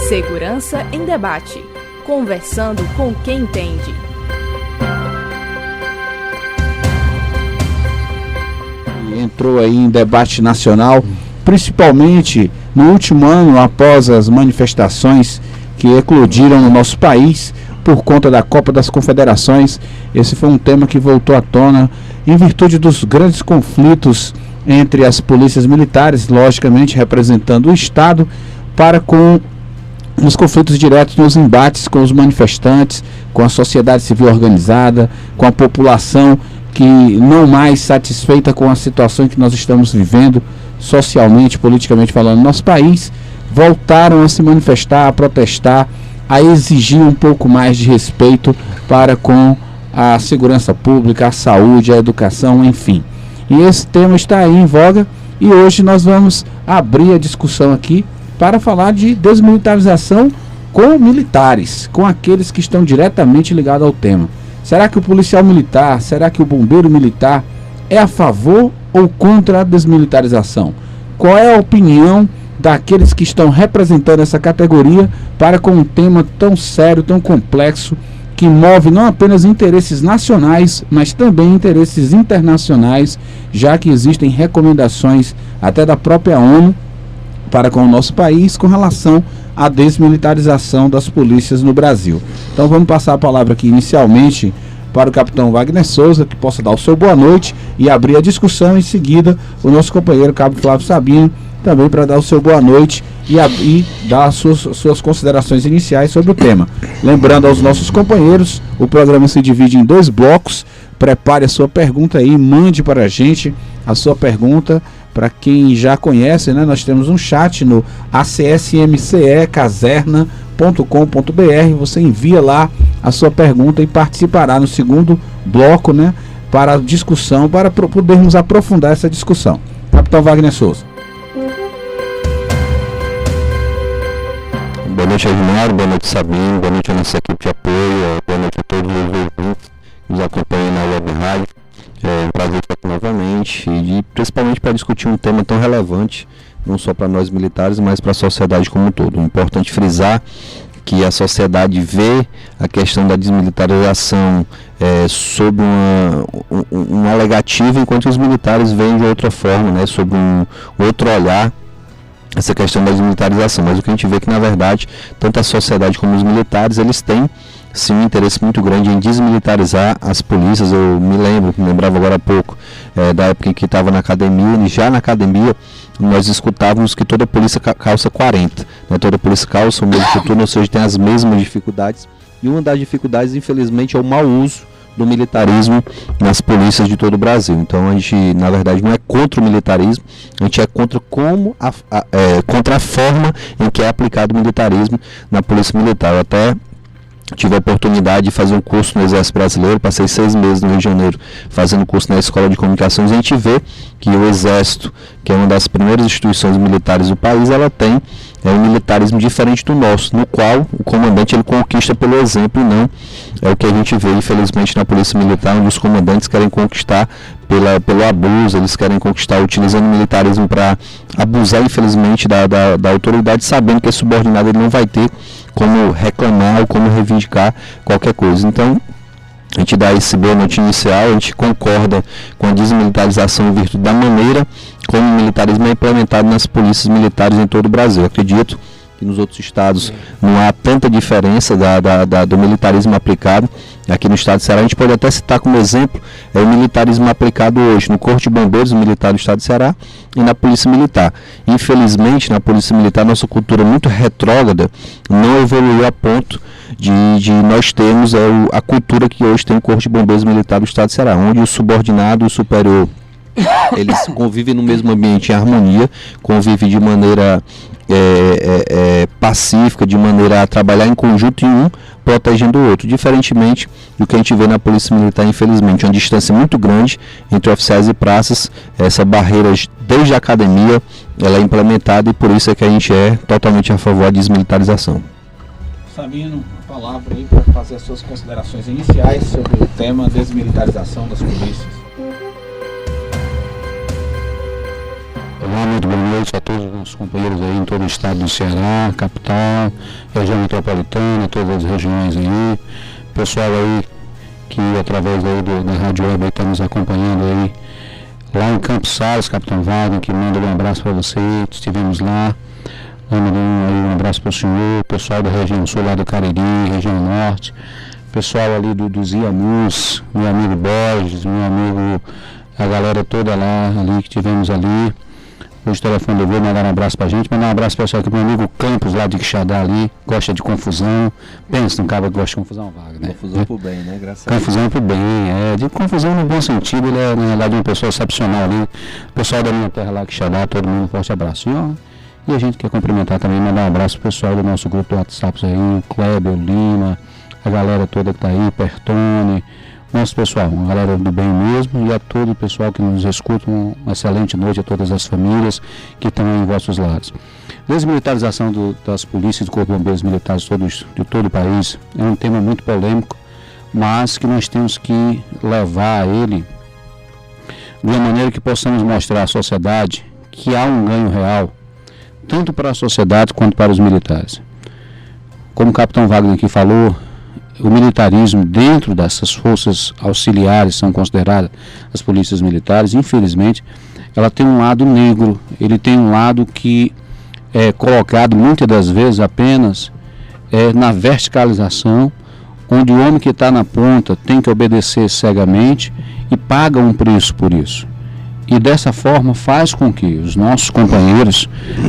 Segurança em Debate. Conversando com quem entende. Entrou aí em debate nacional, principalmente no último ano, após as manifestações que eclodiram no nosso país por conta da Copa das Confederações. Esse foi um tema que voltou à tona em virtude dos grandes conflitos entre as polícias militares, logicamente representando o Estado, para com os conflitos diretos nos embates com os manifestantes, com a sociedade civil organizada, com a população que não mais satisfeita com a situação que nós estamos vivendo socialmente, politicamente falando no nosso país, voltaram a se manifestar, a protestar, a exigir um pouco mais de respeito para com a segurança pública, a saúde, a educação, enfim. E esse tema está aí em voga e hoje nós vamos abrir a discussão aqui para falar de desmilitarização com militares, com aqueles que estão diretamente ligados ao tema. Será que o policial militar, será que o bombeiro militar é a favor ou contra a desmilitarização? Qual é a opinião daqueles que estão representando essa categoria para com um tema tão sério, tão complexo, que move não apenas interesses nacionais, mas também interesses internacionais, já que existem recomendações até da própria ONU para com o nosso país com relação à desmilitarização das polícias no Brasil. Então vamos passar a palavra aqui inicialmente para o capitão Wagner Souza, que possa dar o seu boa noite e abrir a discussão. Em seguida, o nosso companheiro Cabo Flávio Sabino, também para dar o seu boa noite e dar as suas considerações iniciais sobre o tema. Lembrando aos nossos companheiros, o programa se divide em 2 blocos. Prepare a sua pergunta aí, mande para a gente a sua pergunta. Para quem já conhece, né, nós temos um chat no acsmcecaserna.com.br. Você envia lá a sua pergunta e participará no segundo bloco, né, para a discussão, para podermos aprofundar essa discussão. Capitão Wagner Souza. Boa noite, Edmar, boa noite, Sabino, boa noite à nossa equipe de apoio, boa noite a todos os ouvintes que nos acompanham na web rádio. É um prazer estar aqui novamente e principalmente para discutir um tema tão relevante, não só para nós militares, mas para a sociedade como um todo. É importante frisar que a sociedade vê a questão da desmilitarização sob uma alegativa, enquanto os militares veem de outra forma, né, sob um outro olhar, essa questão da desmilitarização. Mas o que a gente vê é que, na verdade, tanto a sociedade como os militares, eles têm sim um interesse muito grande em desmilitarizar as polícias. Eu me lembrava agora há pouco, da época em que estava na academia, e já na academia nós escutávamos que toda polícia calça 40, né? Toda polícia calça o mesmo turno, ou seja, tem as mesmas dificuldades, e uma das dificuldades, infelizmente, é o mau uso do militarismo nas polícias de todo o Brasil. Então a gente, na verdade, não é contra o militarismo, a gente é contra contra a forma em que é aplicado o militarismo na polícia militar. Eu até tive a oportunidade de fazer um curso no Exército Brasileiro, passei 6 meses no Rio de Janeiro fazendo curso na Escola de Comunicações, e a gente vê que o Exército, que é uma das primeiras instituições militares do país, ela tem um militarismo diferente do nosso, no qual o comandante ele conquista pelo exemplo, e não é o que a gente vê, infelizmente, na Polícia Militar, onde os comandantes querem conquistar pelo abuso, eles querem conquistar utilizando o militarismo para abusar, infelizmente, da autoridade, sabendo que esse subordinado ele não vai ter como reclamar ou como reivindicar qualquer coisa. Então, a gente dá esse boa noite inicial, a gente concorda com a desmilitarização em virtude da maneira como o militarismo é implementado nas polícias militares em todo o Brasil. Eu acredito que nos outros estados não há tanta diferença do militarismo aplicado. Aqui no estado do Ceará, a gente pode até citar como exemplo o militarismo aplicado hoje no Corpo de Bombeiros Militar do estado do Ceará e na Polícia Militar. Infelizmente, na Polícia Militar, nossa cultura muito retrógrada não evoluiu a ponto de nós termos a cultura que hoje tem o Corpo de Bombeiros Militar do estado do Ceará, onde o subordinado e o superior eles convivem no mesmo ambiente em harmonia, convivem de maneira pacífica, de maneira a trabalhar em conjunto, e um protegendo o outro, diferentemente do que a gente vê na Polícia Militar, infelizmente, uma distância muito grande entre oficiais e praças. Essa barreira desde a academia ela é implementada, e por isso é que a gente é totalmente a favor da desmilitarização. Sabino, a palavra aí para fazer as suas considerações iniciais sobre o tema desmilitarização das polícias. Boa Olá, muito boa noite a todos os nossos companheiros aí em todo o estado do Ceará, capital, região metropolitana, todas as regiões aí, pessoal aí que através aí da Rádio Web está nos acompanhando aí lá em Campos Sales, Capitão Wagner, que manda um abraço para você, estivemos lá, mandando um abraço para o senhor, pessoal da região sul, lá do Cariri, região norte, pessoal ali dos Iamus, meu amigo Borges, meu amigo, a galera toda lá, ali que tivemos ali. Hoje o telefone do mandar um abraço pra gente, mandar um abraço pessoal aqui pro meu amigo Campos lá de Quixadá ali, gosta de confusão, pensa num cara que gosta de confusão, Wagner, né? Confusão pro bem, né? Graças a Deus. Confusão pro bem, de confusão no bom sentido, ele é na realidade uma pessoa excepcional ali, pessoal da minha terra lá, Quixadá, todo mundo um forte abraço. E a gente quer cumprimentar também, mandar um abraço pro pessoal do nosso grupo do WhatsApp aí, o Kleber, o Lima, a galera toda que tá aí, Pertone, nosso pessoal, uma galera do bem mesmo, e a todo o pessoal que nos escuta, uma excelente noite a todas as famílias que estão em vossos lares. Desmilitarização das polícias e do Corpo de Bombeiros Militares de todo o país é um tema muito polêmico, mas que nós temos que levar ele de uma maneira que possamos mostrar à sociedade que há um ganho real, tanto para a sociedade quanto para os militares. Como o Capitão Wagner aqui falou, o militarismo dentro dessas forças auxiliares são consideradas as polícias militares, infelizmente, ela tem um lado negro, ele tem um lado que é colocado muitas das vezes apenas na verticalização, onde o homem que está na ponta tem que obedecer cegamente e paga um preço por isso. E dessa forma faz com que os nossos companheiros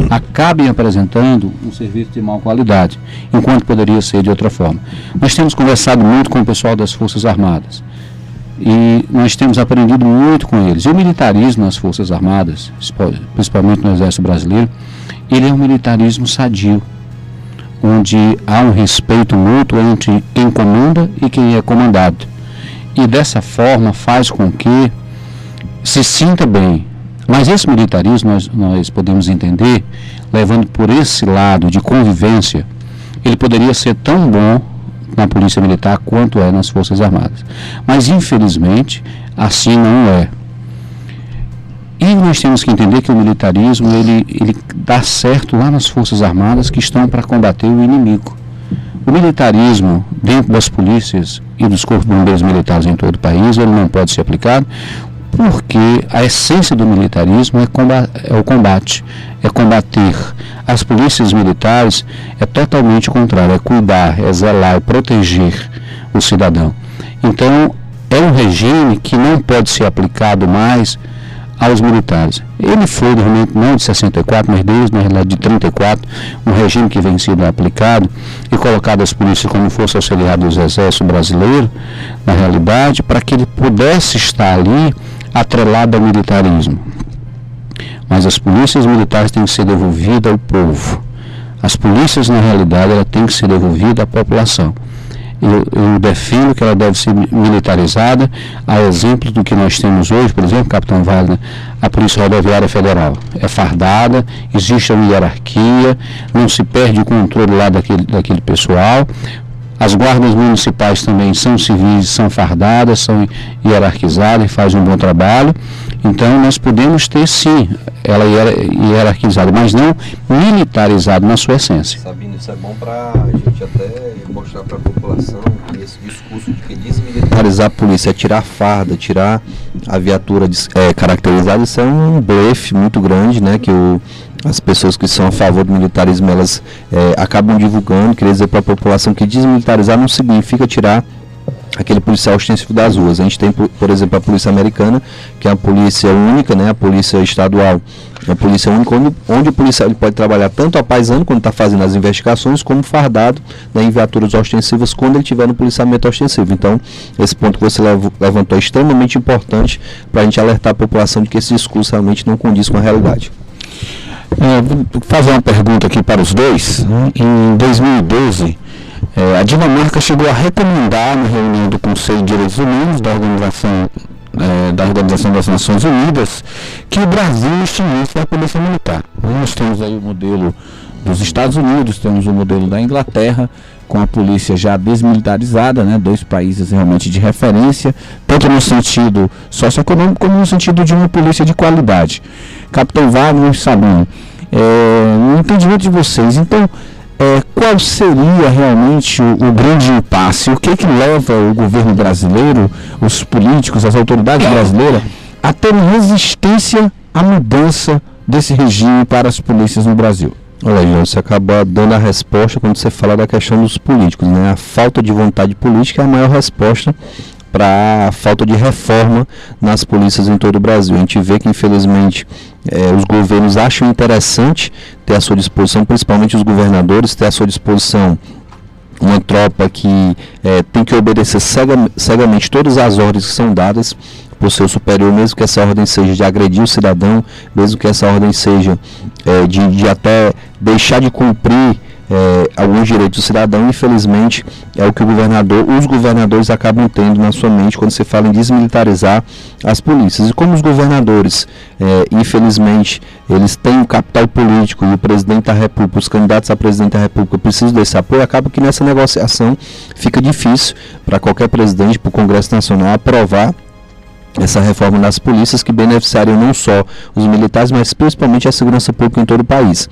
acabem apresentando um serviço de má qualidade, enquanto poderia ser de outra forma. Nós temos conversado muito com o pessoal das Forças Armadas e nós temos aprendido muito com eles. E o militarismo nas Forças Armadas, principalmente no Exército Brasileiro, ele é um militarismo sadio, onde há um respeito mútuo entre quem comanda e quem é comandado. E dessa forma faz com que se sinta bem, mas esse militarismo nós podemos entender, levando por esse lado de convivência, ele poderia ser tão bom na Polícia Militar quanto é nas Forças Armadas, mas infelizmente assim não é. E nós temos que entender que o militarismo ele dá certo lá nas Forças Armadas que estão para combater o inimigo. O militarismo dentro das polícias e dos corpos de bombeiros militares em todo o país, ele não pode ser aplicado, porque a essência do militarismo é o combate, é combater. As polícias militares é totalmente o contrário, é cuidar, é zelar, é proteger o cidadão. Então, é um regime que não pode ser aplicado mais aos militares. Ele foi, realmente, não de 64, mas desde, na realidade, de 34, um regime que vem sendo aplicado e colocado as polícias como força auxiliar dos exércitos brasileiros, na realidade, para que ele pudesse estar ali atrelado ao militarismo. Mas as polícias militares têm que ser devolvidas ao povo. As polícias, na realidade, ela tem que ser devolvida à população. Eu defendo que ela deve ser militarizada, a exemplo do que nós temos hoje, por exemplo, Capitão Wagner, a Polícia Rodoviária Federal é fardada, existe uma hierarquia, não se perde o controle lá daquele pessoal. As guardas municipais também são civis, são fardadas, são hierarquizadas e fazem um bom trabalho. Então nós podemos ter sim ela hierarquizada, mas não militarizada na sua essência. Sabino, isso é bom para a gente até mostrar para a população que esse discurso de que desmilitarizar a polícia é tirar a farda, tirar a viatura caracterizada, isso é um blefe muito grande, né, que as pessoas que são a favor do militarismo, elas acabam divulgando. Queria dizer para a população que desmilitarizar não significa tirar aquele policial ostensivo das ruas. A gente tem, por exemplo, a polícia americana, que é a polícia única, né, a polícia estadual, a polícia única, onde o policial ele pode trabalhar tanto a paisano, quando está fazendo as investigações, como fardado, né, em viaturas ostensivas, quando ele estiver no policiamento ostensivo. Então, esse ponto que você levantou é extremamente importante para a gente alertar a população de que esse discurso realmente não condiz com a realidade. Vou fazer uma pergunta aqui para os dois. Em 2012, a Dinamarca chegou a recomendar na reunião do Conselho de Direitos Humanos da Organização das Nações Unidas que o Brasil estimulasse a polícia militar. Nós temos aí o modelo dos Estados Unidos, temos o modelo da Inglaterra, com a polícia já desmilitarizada, né? 2 países realmente de referência, tanto no sentido socioeconômico como no sentido de uma polícia de qualidade. Capitão Wagner e Sabino, no entendimento de vocês, então, qual seria realmente o grande impasse? O que leva o governo brasileiro, os políticos, as autoridades brasileiras a ter resistência à mudança desse regime para as polícias no Brasil? Olha, João, você acaba dando a resposta quando você fala da questão dos políticos, né? A falta de vontade política é a maior resposta para a falta de reforma nas polícias em todo o Brasil. A gente vê que, infelizmente, os governos acham interessante ter à sua disposição, principalmente os governadores, ter à sua disposição uma tropa que tem que obedecer cegamente todas as ordens que são dadas por seu superior, mesmo que essa ordem seja de agredir o cidadão, mesmo que essa ordem seja de até deixar de cumprir alguns direitos do cidadão. Infelizmente é o que os governadores acabam tendo na sua mente quando se fala em desmilitarizar as polícias. E como os governadores, infelizmente, eles têm um capital político e o presidente da República, os candidatos a presidente da República precisam desse apoio, acaba que nessa negociação fica difícil para qualquer presidente, para o Congresso Nacional aprovar essa reforma das polícias, que beneficiaria não só os militares, mas principalmente a segurança pública em todo o país.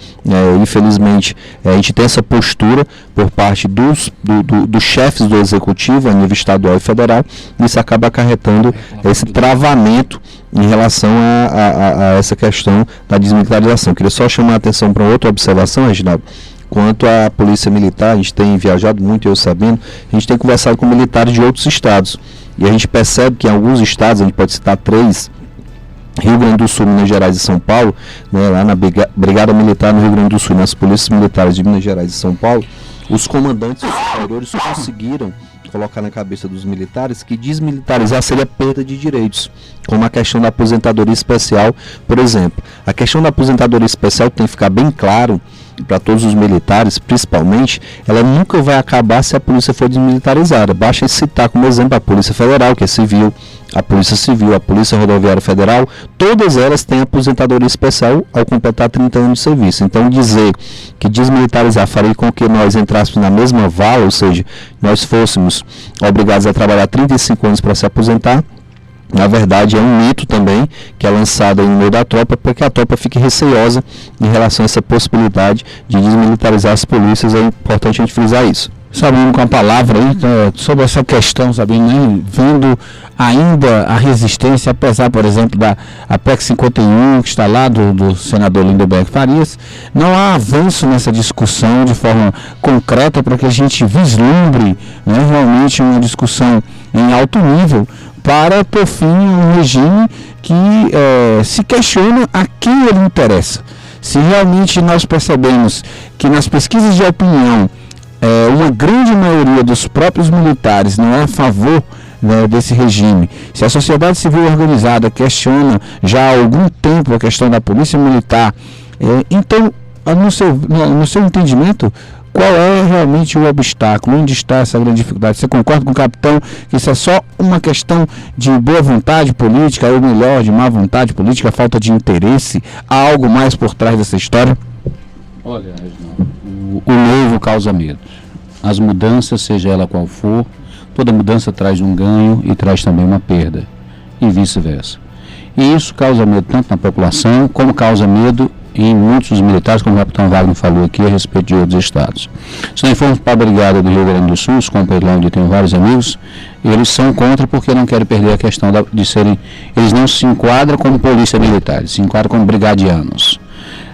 Infelizmente, a gente tem essa postura por parte dos chefes do executivo a nível estadual e federal, e isso acaba acarretando esse travamento em relação a essa questão da desmilitarização. Queria só chamar a atenção para outra observação, Reginaldo. Quanto à polícia militar, a gente tem viajado muito, eu sabendo, a gente tem conversado com militares de outros estados. E a gente percebe que em alguns estados, a gente pode citar 3, Rio Grande do Sul, Minas Gerais e São Paulo, né, lá na Brigada Militar no Rio Grande do Sul, nas polícias militares de Minas Gerais e São Paulo, os comandantes superiores conseguiram colocar na cabeça dos militares que desmilitarizar seria perda de direitos, como a questão da aposentadoria especial, por exemplo. A questão da aposentadoria especial tem que ficar bem claro para todos os militares, principalmente, ela nunca vai acabar se a polícia for desmilitarizada. Basta citar como exemplo a Polícia Federal, que é civil, a Polícia Civil, a Polícia Rodoviária Federal, todas elas têm aposentadoria especial ao completar 30 anos de serviço. Então, dizer que desmilitarizar faria com que nós entrássemos na mesma vala, ou seja, nós fôssemos obrigados a trabalhar 35 anos para se aposentar, na verdade é um mito também que é lançado aí no meio da tropa, para que a tropa fique receosa em relação a essa possibilidade de desmilitarizar as polícias. É importante a gente frisar isso. Sabino, com a palavra aí, sobre essa questão, Sabino, né, vendo ainda a resistência, apesar, por exemplo, da PEC 51, que está lá do senador Lindenberg Farias, não há avanço nessa discussão de forma concreta para que a gente vislumbre, né, realmente uma discussão em alto nível, para, por fim, um regime que se questiona a quem ele interessa. Se realmente nós percebemos que nas pesquisas de opinião, uma grande maioria dos próprios militares não é a favor, né, desse regime, se a sociedade civil organizada questiona já há algum tempo a questão da polícia militar, então, no seu entendimento, qual é realmente o obstáculo? Onde está essa grande dificuldade? Você concorda com o capitão que isso é só uma questão de boa vontade política, ou melhor, de má vontade política, falta de interesse? Há algo mais por trás dessa história? Olha, Reginaldo, o novo causa medo. As mudanças, seja ela qual for, toda mudança traz um ganho e traz também uma perda, e vice-versa. E isso causa medo tanto na população, como causa medo em muitos dos militares, como o capitão Wagner falou aqui, a respeito de outros estados. Se nós formos para a Brigada do Rio Grande do Sul, os companheiros lá onde tenho vários amigos, eles são contra porque não querem perder a questão de serem, eles não se enquadram como polícia militar, eles se enquadram como brigadianos.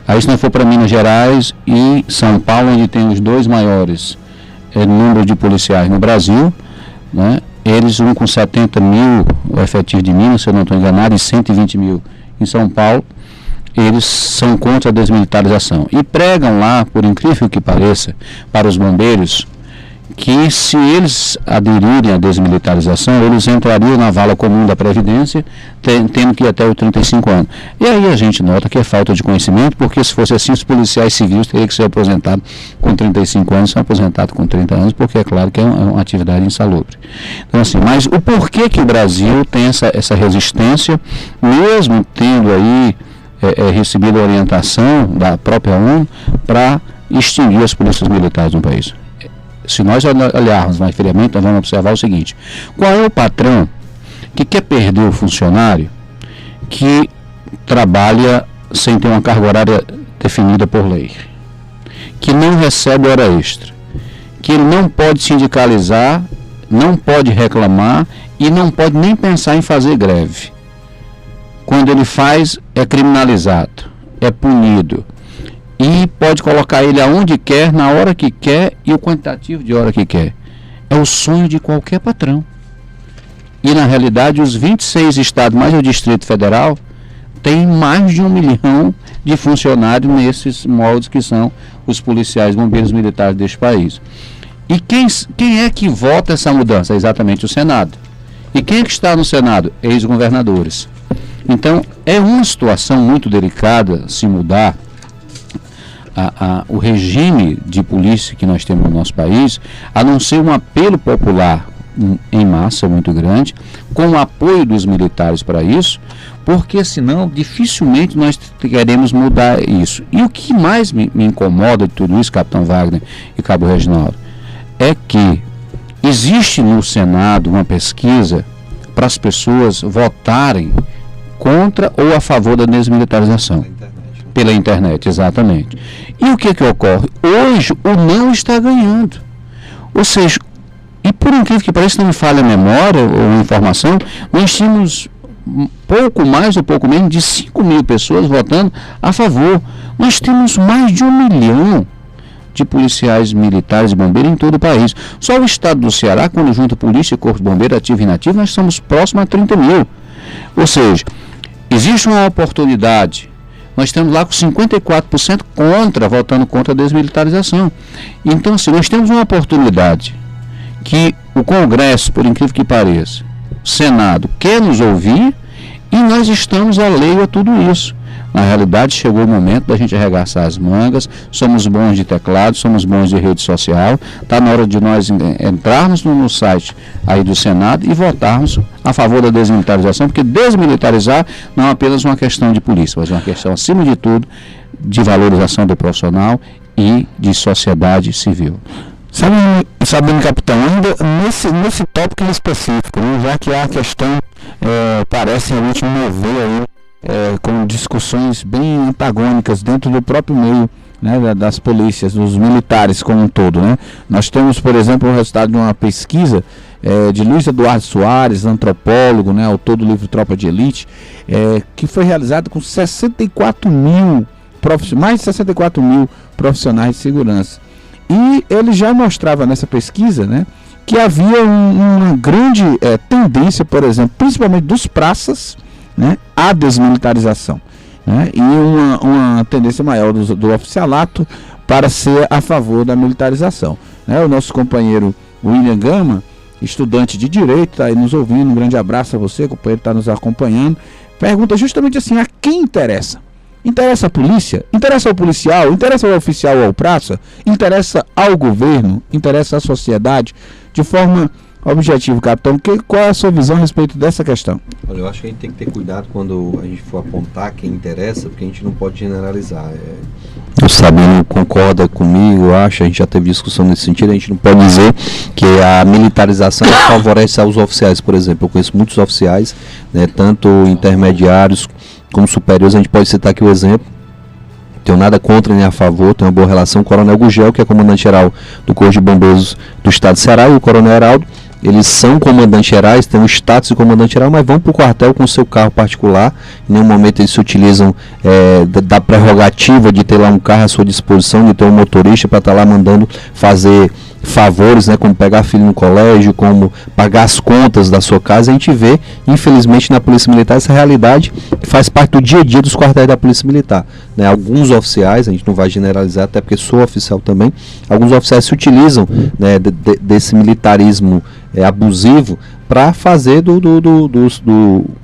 Aí se nós for para Minas Gerais e São Paulo, onde tem os 2 maiores números de policiais no Brasil, né, eles com 70 mil o efetivo de Minas, se eu não estou enganado, e 120 mil em São Paulo, eles são contra a desmilitarização e pregam lá, por incrível que pareça, para os bombeiros, que se eles aderirem à desmilitarização, eles entrariam na vala comum da Previdência, tendo que ir até os 35 anos. E aí a gente nota que é falta de conhecimento, porque se fosse assim, os policiais civis teriam que ser aposentados com 35 anos, são aposentados com 30 anos, porque é claro que é uma atividade insalubre. Então assim, mas o porquê que o Brasil tem essa resistência, mesmo tendo aí recebido a orientação da própria ONU para extinguir as polícias militares no país. Se nós olharmos mais friamente, nós vamos observar o seguinte: qual é o patrão que quer perder o funcionário que trabalha sem ter uma carga horária definida por lei, que não recebe hora extra, que ele não pode sindicalizar, não pode reclamar e não pode nem pensar em fazer greve? Quando ele faz, é criminalizado, é punido e pode colocar ele aonde quer, na hora que quer e o quantitativo de hora que quer. É o sonho de qualquer patrão. E na realidade os 26 estados mais o Distrito Federal têm mais de 1 milhão de funcionários nesses moldes que são os policiais bombeiros militares deste país. E quem é que vota essa mudança? É exatamente o Senado. E quem é que está no Senado? Ex-governadores. Então é uma situação muito delicada se mudar o regime de polícia que nós temos no nosso país, a não ser um apelo popular em massa muito grande, com o apoio dos militares para isso, porque senão dificilmente nós queremos mudar isso. E o que mais me incomoda de tudo isso, Capitão Wagner e Cabo Reginaldo, é que existe no Senado uma pesquisa para as pessoas votarem contra ou a favor da desmilitarização. Pela internet, exatamente. E o que ocorre? Hoje o não está ganhando. Ou seja, e por incrível que pareça, não me falha a memória ou a informação, nós tínhamos pouco mais ou pouco menos de 5 mil pessoas votando a favor. Nós temos mais de 1 milhão de policiais militares e bombeiros em todo o país. Só o estado do Ceará, quando junta polícia, corpo de bombeiro, ativo e inativo, nós estamos próximos a 30 mil. Ou seja, existe uma oportunidade. Nós estamos lá com 54% votando contra a desmilitarização. Então, assim, nós temos uma oportunidade que o Congresso, por incrível que pareça, o Senado quer nos ouvir e nós estamos alheio a tudo isso. Na realidade, chegou o momento da gente arregaçar as mangas, somos bons de teclado, somos bons de rede social, está na hora de nós entrarmos no site aí do Senado e votarmos a favor da desmilitarização, porque desmilitarizar não é apenas uma questão de polícia, mas é uma questão, acima de tudo, de valorização do profissional e de sociedade civil. Sabendo, capitão, ainda nesse tópico em específico, né, já que a questão parece realmente mover aí, com discussões bem antagônicas dentro do próprio meio, né, das polícias, dos militares como um todo, né? Nós temos, por exemplo, o resultado de uma pesquisa de Luiz Eduardo Soares, antropólogo, né, autor do livro Tropa de Elite, que foi realizado com 64 mil mais de 64 mil profissionais de segurança. E ele já mostrava nessa pesquisa, né, que havia uma grande tendência, por exemplo, principalmente dos praças, né, à desmilitarização, né, e uma tendência maior do oficialato para ser a favor da militarização, né. O nosso companheiro William Gama, estudante de Direito, está aí nos ouvindo, um grande abraço a você, companheiro, está nos acompanhando, pergunta justamente assim: a quem interessa? Interessa a polícia? Interessa ao policial? Interessa ao oficial ou ao praça? Interessa ao governo? Interessa à sociedade? De forma objetiva, capitão, qual é a sua visão a respeito dessa questão? Olha, eu acho que a gente tem que ter cuidado quando a gente for apontar quem interessa, porque a gente não pode generalizar. O Sabino concorda comigo, eu acho, a gente já teve discussão nesse sentido, a gente não pode dizer que a militarização favorece aos oficiais, por exemplo. Eu conheço muitos oficiais, né, tanto intermediários como superiores. A gente pode citar aqui o exemplo, não tenho nada contra nem a favor, tenho uma boa relação com o Coronel Gugel, que é comandante-geral do Corpo de Bombeiros do Estado de Ceará, e o Coronel Heraldo. Eles são comandantes gerais, têm o status de comandante geral, mas vão para o quartel com o seu carro particular. Em nenhum momento eles se utilizam da prerrogativa de ter lá um carro à sua disposição, de ter um motorista para estar lá mandando fazer favores, né, como pegar filho no colégio, como pagar as contas da sua casa. A gente vê, infelizmente, na Polícia Militar essa realidade que faz parte do dia a dia dos quartéis da Polícia Militar, né. Alguns oficiais, a gente não vai generalizar, até porque sou oficial também, alguns oficiais se utilizam, né, desse militarismo abusivo para fazer do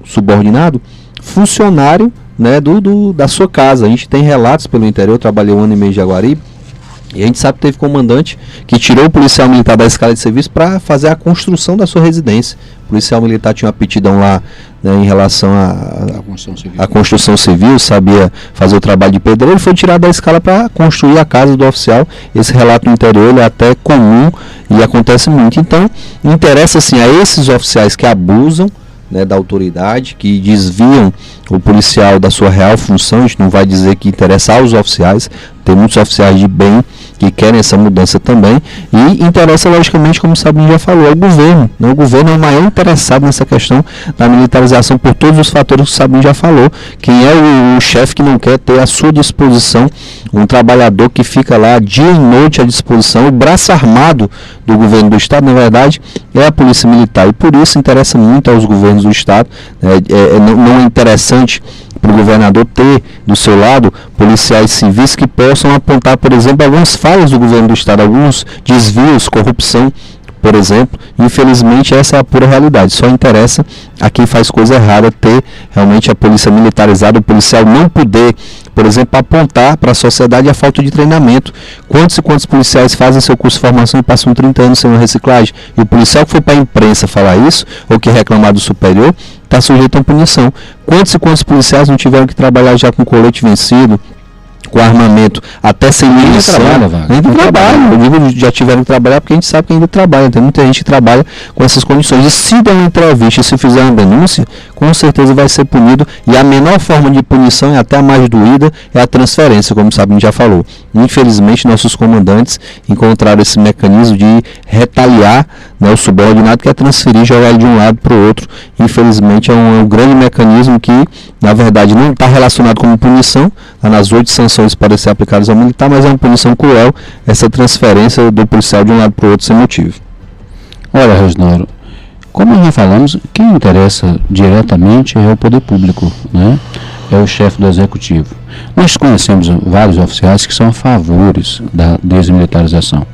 subordinado funcionário, né, da sua casa. A gente tem relatos pelo interior. Eu trabalhei 1 ano e meio em Jaguaribe, e a gente sabe que teve comandante que tirou o policial militar da escala de serviço para fazer a construção da sua residência, O policial militar tinha uma aptidão lá, né, em relação à construção civil, sabia fazer o trabalho de pedreiro, ele foi tirado da escala para construir a casa do oficial. Esse relato no interior ele é até comum e acontece muito. Então, interessa assim a esses oficiais que abusam, né, da autoridade, que desviam o policial da sua real função. A gente não vai dizer que interessa aos oficiais, tem muitos oficiais de bem que querem essa mudança também, e interessa logicamente, como o Sabino já falou, ao governo, né? O governo é o maior interessado nessa questão da militarização por todos os fatores que o Sabino já falou. Quem é o chefe que não quer ter à sua disposição um trabalhador que fica lá dia e noite à disposição? O braço armado do governo do estado, na verdade, é a polícia militar, e por isso interessa muito aos governos do estado. Não é interessante para o governador ter do seu lado policiais civis que possam apontar, por exemplo, algumas falhas do governo do estado, alguns desvios, corrupção, por exemplo. Infelizmente essa é a pura realidade. Só interessa a quem faz coisa errada ter realmente a polícia militarizada, o policial não poder, por exemplo, apontar para a sociedade a falta de treinamento. Quantos e quantos policiais fazem seu curso de formação e passam 30 anos sem uma reciclagem? E o policial que foi para a imprensa falar isso, ou que reclamar do superior, está sujeito a punição. Quantos e quantos policiais não tiveram que trabalhar já com colete vencido, com armamento, até sem munição? Ainda trabalham. Eu digo, já tiveram que trabalhar porque a gente sabe que ainda trabalha. Tem muita gente que trabalha com essas condições. E se der uma entrevista e se fizer uma denúncia, com certeza vai ser punido. E a menor forma de punição, e até a mais doída, é a transferência, como o Sabino já falou. Infelizmente, nossos comandantes encontraram esse mecanismo de retaliar, né, o subordinado, que é transferir, jogar ele de um lado para o outro. Infelizmente, é um grande mecanismo que, na verdade, não está relacionado como punição, tá nas 8 sanções para ser aplicadas ao militar, mas é uma punição cruel, essa transferência do policial de um lado para o outro sem motivo. Olha, Reginaldo, como já falamos, quem interessa diretamente é o poder público, né? É o chefe do executivo. Nós conhecemos vários oficiais que são a favores da desmilitarização.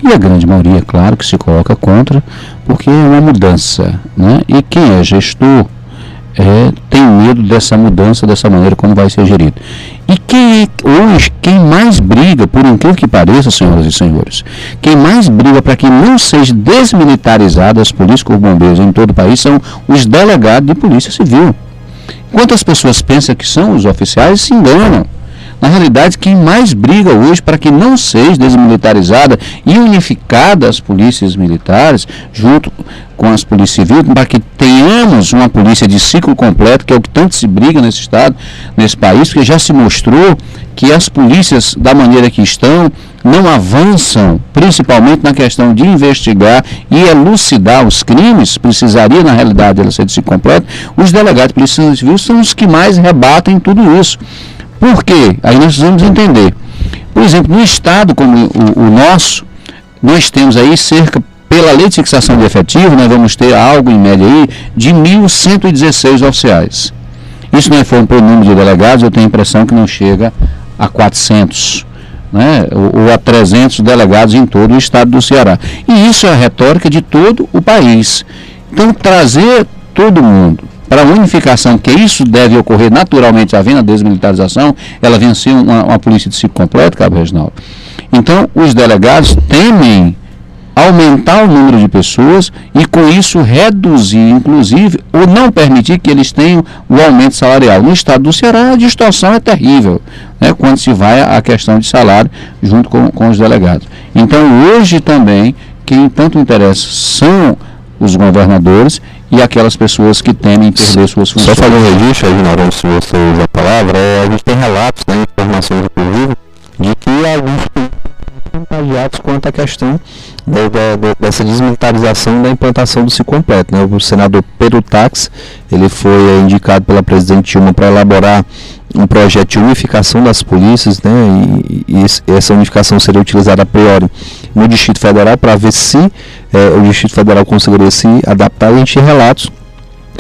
E a grande maioria, claro, que se coloca contra, porque é uma mudança, né? E quem é gestor tem medo dessa mudança, dessa maneira como vai ser gerido. E quem mais briga, por incrível que pareça, senhoras e senhores, quem mais briga para que não seja desmilitarizada as polícias e os bombeiros em todo o país são os delegados de polícia civil. Quantas pessoas pensam que são os oficiais se enganam. Na realidade, quem mais briga hoje para que não seja desmilitarizada e unificada as polícias militares, junto com as polícias civis, para que tenhamos uma polícia de ciclo completo, que é o que tanto se briga nesse estado, nesse país, porque já se mostrou que as polícias, da maneira que estão, não avançam, principalmente na questão de investigar e elucidar os crimes. Precisaria, na realidade, ela ser de ciclo completo. Os delegados de polícia civil são os que mais rebatem tudo isso. Por quê? Aí nós precisamos entender. Por exemplo, no estado como o nosso, nós temos aí pela lei de fixação de efetivo, nós vamos ter algo em média aí de 1.116 oficiais. Isso não é for pelo número de delegados, eu tenho a impressão que não chega a 400, né? Ou a 300 delegados em todo o estado do Ceará. E isso é a retórica de todo o país. Então, trazer todo mundo para a unificação, que isso deve ocorrer naturalmente, havendo a desmilitarização, ela venceu uma polícia de ciclo completo, Cabo Reginaldo. Então, os delegados temem aumentar o número de pessoas e, com isso, reduzir, inclusive, ou não permitir que eles tenham o aumento salarial. No estado do Ceará, a distorção é terrível, né, quando se vai à questão de salário junto com os delegados. Então, hoje também, quem tanto interessa são os governadores e aquelas pessoas que temem perder suas funções. Só fazer um registro, Reginaldo, se você usa a palavra, a gente tem relatos, né, informações inclusive, de que alguns contagiados quanto à questão dessa desmilitarização da implantação do ciclo completo, né? O senador Pedro Tax, ele foi indicado pela presidente Dilma para elaborar um projeto de unificação das polícias, né? E essa unificação seria utilizada a priori no Distrito Federal para ver se o Distrito Federal conseguiria se adaptar. E a gente tem relatos,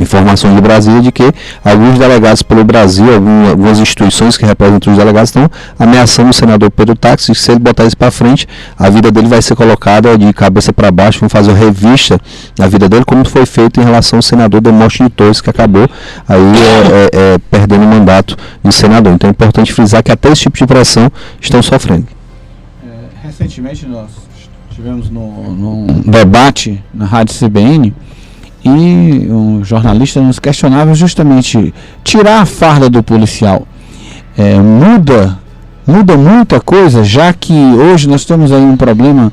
informações de Brasília, de que alguns delegados pelo Brasil, algumas instituições que representam os delegados, estão ameaçando o senador Pedro Tax, e se ele botar isso para frente, a vida dele vai ser colocada de cabeça para baixo. Vamos fazer uma revista da vida dele, como foi feito em relação ao senador Demóstenes de Torres, que acabou aí perdendo o mandato de senador. Então é importante frisar que até esse tipo de pressão estão sofrendo. Recentemente nós estivemos num debate na Rádio CBN, e um jornalista nos questionava justamente tirar a farda do policial. Muda muita coisa, já que hoje nós temos aí um problema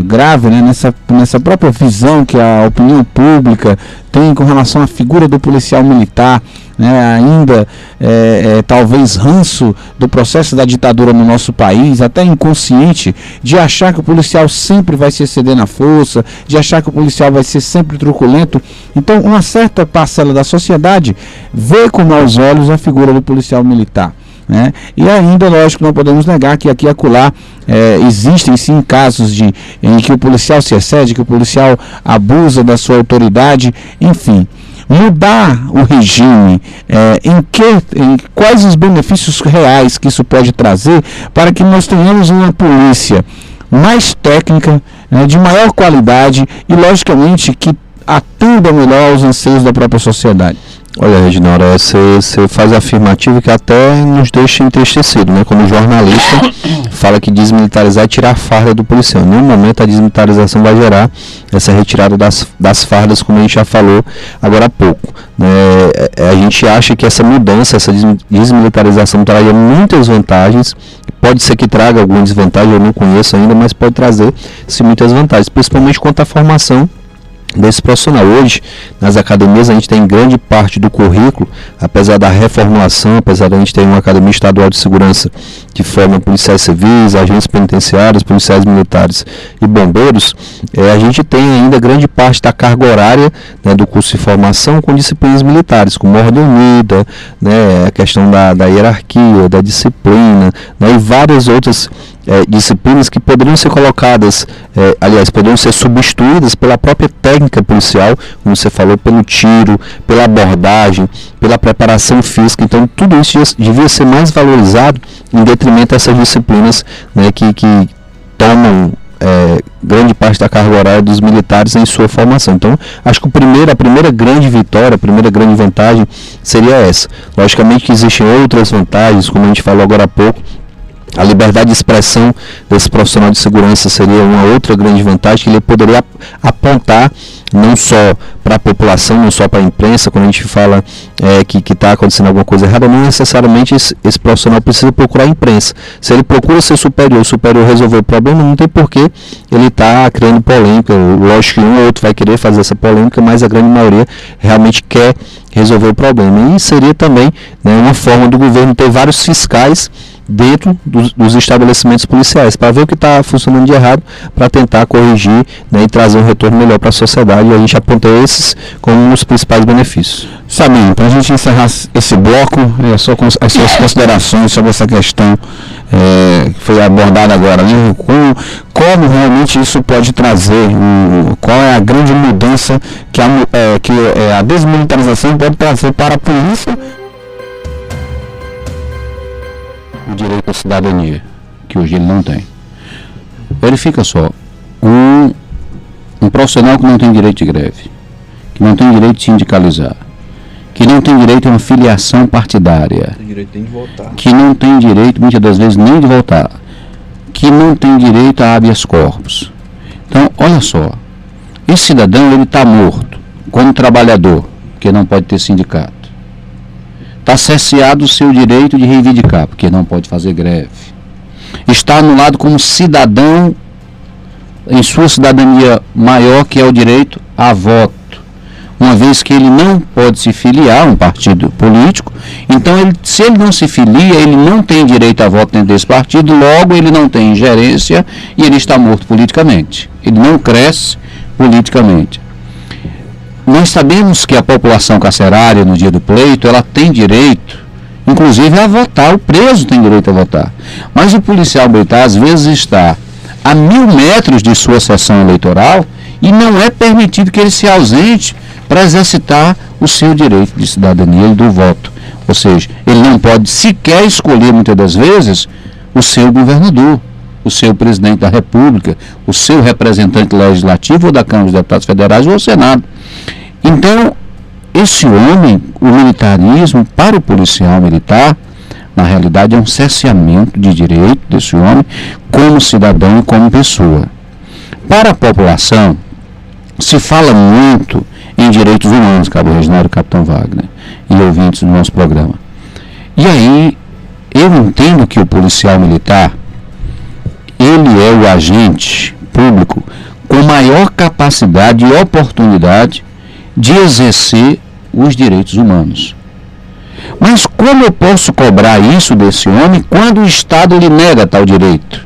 grave, né, nessa própria visão que a opinião pública tem com relação à figura do policial militar, né, ainda talvez ranço do processo da ditadura no nosso país, até inconsciente, de achar que o policial sempre vai se exceder na força, de achar que o policial vai ser sempre truculento. Então uma certa parcela da sociedade vê com maus olhos a figura do policial militar, né? E ainda, lógico, não podemos negar que aqui e acolá existem sim casos em que o policial se excede, que o policial abusa da sua autoridade, enfim. Mudar o regime, em quais os benefícios reais que isso pode trazer para que nós tenhamos uma polícia mais técnica, né, de maior qualidade e, logicamente, que atenda melhor aos anseios da própria sociedade. Olha, Reginaldo, você faz a afirmativa que até nos deixa entristecido, né? Como jornalista, fala que desmilitarizar é tirar a farda do policial. Em nenhum momento a desmilitarização vai gerar essa retirada das fardas, como a gente já falou agora há pouco, né? A gente acha que essa mudança, essa desmilitarização traria muitas vantagens. Pode ser que traga alguma desvantagem, eu não conheço ainda, mas pode trazer sim muitas vantagens, principalmente quanto à formação desse profissional. Hoje, nas academias, a gente tem grande parte do currículo, apesar da reformulação, apesar de a gente ter uma academia estadual de segurança que forma policiais civis, agentes penitenciários, policiais militares e bombeiros, a gente tem ainda grande parte da carga horária, né, do curso de formação com disciplinas militares, como ordem unida, né, a questão da hierarquia, da disciplina, né, e várias outras disciplinas que poderiam ser colocadas, aliás, poderiam ser substituídas pela própria técnica policial, como você falou, pelo tiro, pela abordagem, pela preparação física. Então tudo isso devia ser mais valorizado em detrimento dessas disciplinas, né, que tomam grande parte da carga horária dos militares em sua formação. Então acho que a primeira grande vitória, a primeira grande vantagem seria essa. Logicamente que existem outras vantagens, como a gente falou agora há pouco. A liberdade de expressão desse profissional de segurança seria uma outra grande vantagem que ele poderia apontar não só para a população, não só para a imprensa. Quando a gente fala que está acontecendo alguma coisa errada, não necessariamente esse profissional precisa procurar a imprensa. Se ele procura ser superior, o superior resolver o problema, não tem porquê ele está criando polêmica. Lógico que um ou outro vai querer fazer essa polêmica, mas a grande maioria realmente quer resolver o problema. E seria também, né, uma forma do governo ter vários fiscais dentro dos estabelecimentos policiais, para ver o que está funcionando de errado, para tentar corrigir, né, e trazer um retorno melhor para a sociedade. E a gente aponta esses como os principais benefícios. Sabinho, para a gente encerrar esse bloco, as suas considerações sobre essa questão que foi abordada agora, né? Como realmente isso pode trazer, qual é a grande mudança que a desmilitarização pode trazer para a polícia? O direito à cidadania, que hoje ele não tem. Verifica só, um profissional que não tem direito de greve, que não tem direito de sindicalizar, que não tem direito a uma filiação partidária, que não tem direito, muitas das vezes, nem de votar, que não tem direito a habeas corpus. Então, olha só, esse cidadão, ele está morto como trabalhador, que não pode ter sindicato. Está cerceado o seu direito de reivindicar, porque não pode fazer greve. Está anulado como cidadão em sua cidadania maior, que é o direito a voto. Uma vez que ele não pode se filiar a um partido político, então se ele não se filia, ele não tem direito a voto dentro desse partido, logo ele não tem ingerência e ele está morto politicamente. Ele não cresce politicamente. Nós sabemos que a população carcerária, no dia do pleito, ela tem direito, inclusive, a votar. O preso tem direito a votar. Mas o policial militar, às vezes, está a 1000 metros de sua sessão eleitoral e não é permitido que ele se ausente para exercitar o seu direito de cidadania e do voto. Ou seja, ele não pode sequer escolher, muitas das vezes, o seu governador, o seu presidente da República, o seu representante legislativo ou da Câmara dos Deputados Federais ou o Senado. Então, esse homem, o militarismo, para o policial militar, na realidade é um cerceamento de direito desse homem como cidadão e como pessoa. Para a população, se fala muito em direitos humanos, Cabo Reginaldo, Capitão Wagner, e ouvintes do nosso programa. E aí, eu entendo que o policial militar, ele é o agente público com maior capacidade e oportunidade de exercer os direitos humanos. Mas como eu posso cobrar isso desse homem quando o Estado lhe nega tal direito?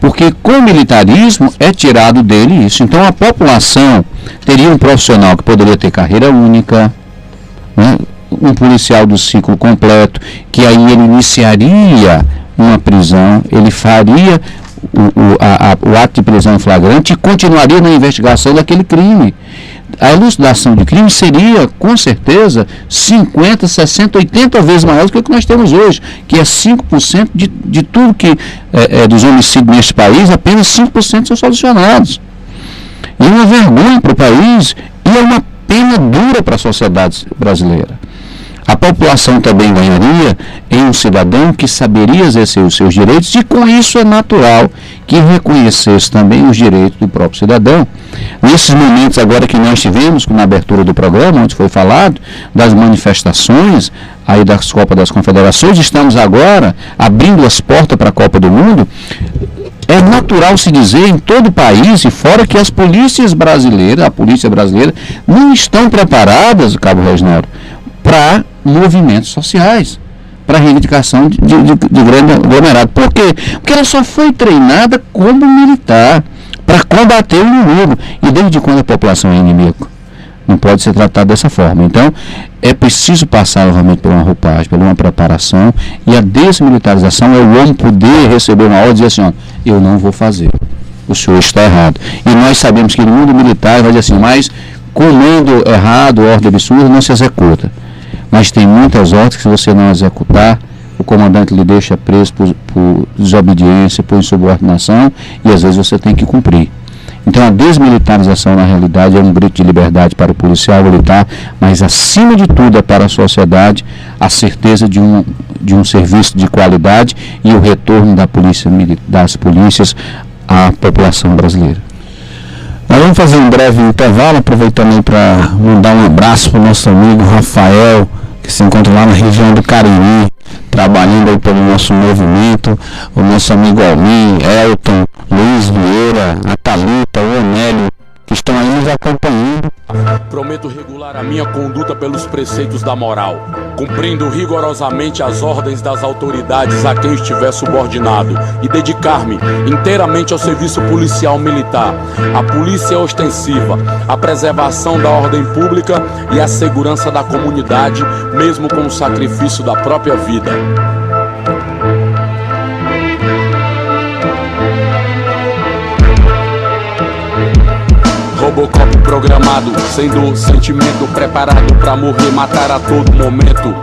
Porque com o militarismo é tirado dele isso. Então a população teria um profissional que poderia ter carreira única, né? Um policial do ciclo completo, que aí ele iniciaria uma prisão, ele faria o ato de prisão flagrante e continuaria na investigação daquele crime. A elucidação de crime seria, com certeza, 50, 60, 80 vezes maior do que o que nós temos hoje, que é 5% de tudo que dos homicídios neste país, apenas 5% são solucionados. E é uma vergonha para o país e é uma pena dura para a sociedade brasileira. A população também ganharia em um cidadão que saberia exercer os seus direitos e com isso é natural que reconhecesse também os direitos do próprio cidadão. Nesses momentos agora que nós tivemos, na abertura do programa, onde foi falado das manifestações aí das Copas das Confederações, estamos agora abrindo as portas para a Copa do Mundo. É natural se dizer em todo o país e fora que as polícias brasileiras, a polícia brasileira, não estão preparadas, Cabo Reginaldo, para movimentos sociais, para reivindicação de grande aglomerado. Por quê? Porque ela só foi treinada como militar, para combater o inimigo. E desde quando a população é inimigo? Não pode ser tratado dessa forma. Então, é preciso passar realmente por uma roupagem, por uma preparação, e a desmilitarização é o homem poder receber uma ordem e dizer assim, ó, eu não vou fazer, o senhor está errado. E nós sabemos que no mundo militar vai dizer assim, mas comando errado, ordem absurda, não se executa. Mas tem muitas ordens que se você não executar, o comandante lhe deixa preso por desobediência, por insubordinação, e às vezes você tem que cumprir. Então a desmilitarização na realidade é um grito de liberdade para o policial militar, mas acima de tudo é para a sociedade a certeza de um serviço de qualidade e o retorno das polícias à população brasileira. Nós vamos fazer um breve intervalo, aproveitando aí para mandar um abraço para o nosso amigo Rafael, que se encontra lá na região do Cariri, trabalhando aí pelo nosso movimento, o nosso amigo Almir, Elton, Luiz Vieira, a Thalita, o Onélio, que estão aí nos acompanhando. Prometo regular a minha conduta pelos preceitos da moral, cumprindo rigorosamente as ordens das autoridades a quem estiver subordinado e dedicar-me inteiramente ao serviço policial militar, à polícia ostensiva, à preservação da ordem pública e à segurança da comunidade, mesmo com o sacrifício da própria vida. Robocop programado, sendo sentimento preparado pra morrer, matar a todo momento.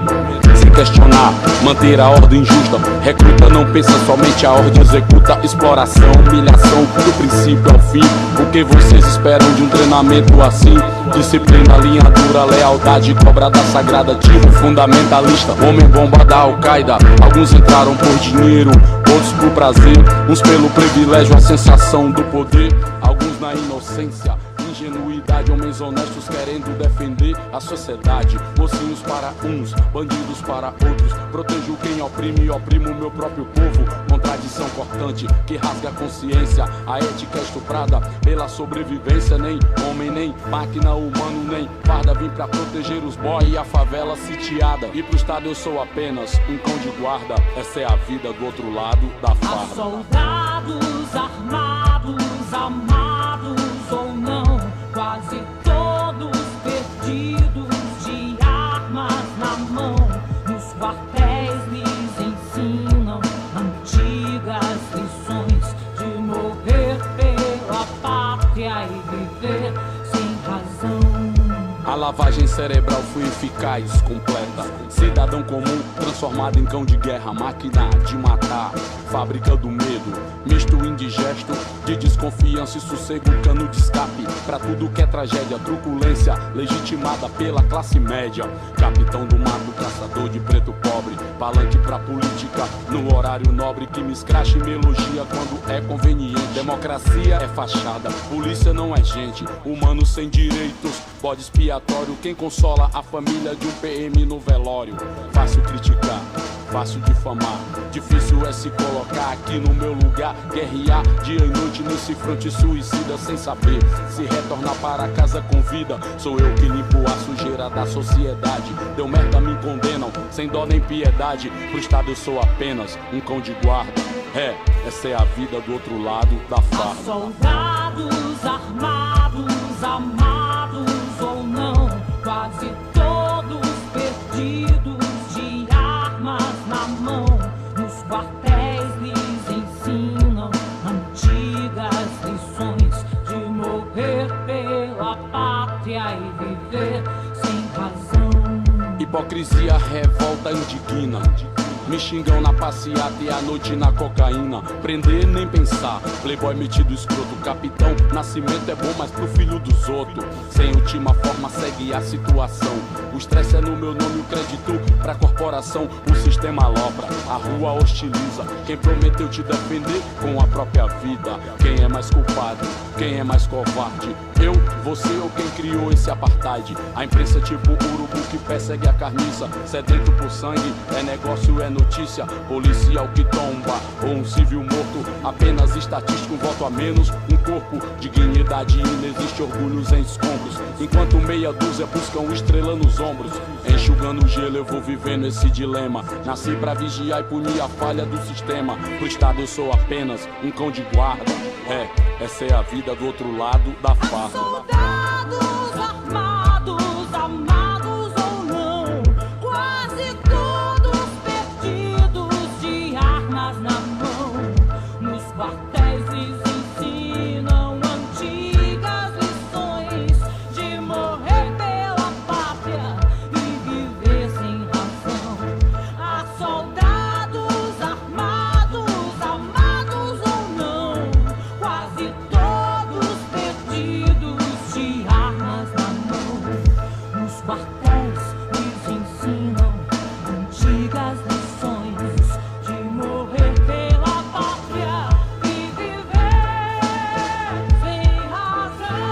Sem questionar, manter a ordem justa. Recruta não pensa somente, a ordem executa. Exploração, humilhação, do princípio ao fim. O que vocês esperam de um treinamento assim? Disciplina, linha dura, lealdade, cobra da sagrada, tipo fundamentalista. Homem-bomba da Al-Qaeda. Alguns entraram por dinheiro, outros por prazer. Uns pelo privilégio, a sensação do poder. Alguns na inocência, ingenuidade, homens honestos querendo defender a sociedade. Mocinhos para uns, bandidos para outros. Protejo quem oprime e oprimo o meu próprio povo. Contradição cortante que rasga a consciência. A ética é estuprada pela sobrevivência. Nem homem, nem máquina, humano, nem farda. Vim pra proteger os boy e a favela sitiada. E pro Estado eu sou apenas um cão de guarda. Essa é a vida do outro lado da farda. Há soldados armados, amados ou não, quase todos perdidos de armas na mão. Nos quartéis lhes ensinam antigas lições de morrer pela pátria e viver sem razão. A lavagem cerebral foi eficaz, completa. Cidadão comum transformado em cão de guerra, máquina de matar. fábrica do medo, misto indigesto de desconfiança e sossego, cano de escape pra tudo que é tragédia, truculência legitimada pela classe média. Capitão do mato, caçador de preto pobre, palanque pra política no horário nobre, que me escracha e me elogia quando é conveniente. Democracia é fachada, polícia não é gente, humano sem direitos, bode expiatório, quem consola a família de um PM no velório. Fácil criticar, fácil difamar, difícil é se colocar aqui no meu lugar, guerrear dia e noite nesse fronte suicida, sem saber se retornar para casa com vida. Sou eu que limpo a sujeira da sociedade, deu merda, me condenam, sem dó nem piedade. Pro Estado eu sou apenas um cão de guarda, essa é a vida do outro lado da farda. Há soldados armados, amados ou não, quase todos perdidos, de armas na mão. Nos quartéis lhes ensinam antigas lições de morrer pela pátria e viver sem razão. Hipocrisia, revolta, indigna, me xingam na passeata e à noite na cocaína. Prender nem pensar, playboy metido escroto, capitão, nascimento é bom, mas pro filho dos outros. Sem última forma segue a situação, o estresse é no meu nome, o crédito pra corporação. O sistema alopra, a rua hostiliza, quem prometeu te defender com a própria vida. Quem é mais culpado, quem é mais covarde? Eu, você ou quem criou esse apartheid? A imprensa tipo urubu que persegue a carniça, sedento por sangue, é negócio, é notícia. Policial que tomba, ou um civil morto, apenas estatístico, um voto a menos, um corpo, dignidade inexiste, orgulhos em escombros. Enquanto meia dúzia buscam estrela nos ombros, enxugando o gelo eu vou vivendo esse dilema. Nasci pra vigiar e punir a falha do sistema. Pro Estado eu sou apenas um cão de guarda, essa é a vida do outro lado da farda. Soldados armados, amados ou não, quase todos perdidos, de armas na mão. Nos quartéis lhes ensinam antigas lições de morrer pela pátria e viver sem razão. Há soldados armados, amados ou não, quase todos perdidos, de armas na mão. Nos quartéis lhes ensinam antigas lições de morrer pela pátria e viver sem razão.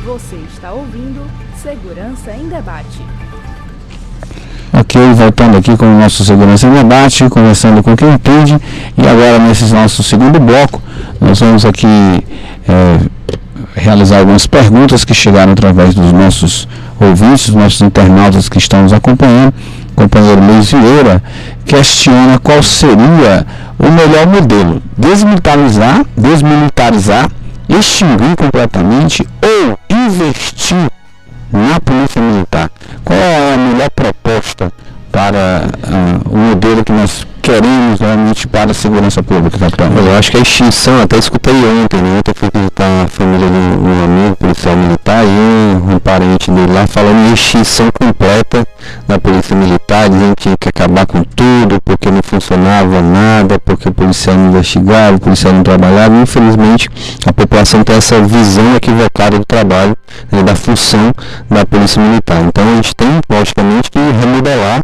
Você está ouvindo Segurança em Debate. Ok, voltando aqui com o nosso Segurança em Debate, conversando com quem entende. E agora, nesse nosso segundo bloco, nós vamos aqui realizar algumas perguntas que chegaram através dos nossos ouvintes, dos nossos internautas que estão nos acompanhando. O companheiro Luiz Vieira questiona qual seria o melhor modelo: desmilitarizar, extinguir completamente ou investir na Polícia Militar. Qual é a melhor proposta para o modelo que nós queremos realmente para a segurança pública, capitão? Eu acho que a extinção, até escutei ontem, né? Ontem eu fui visitar a família de um amigo policial militar e um parente dele lá falando em extinção completa da Polícia Militar, dizendo que tinha que acabar com tudo, porque não funcionava nada, porque o policial não investigava, o policial não trabalhava. Infelizmente, a população tem essa visão equivocada do trabalho, né, da função da Polícia Militar. Então a gente tem, logicamente, que remodelar,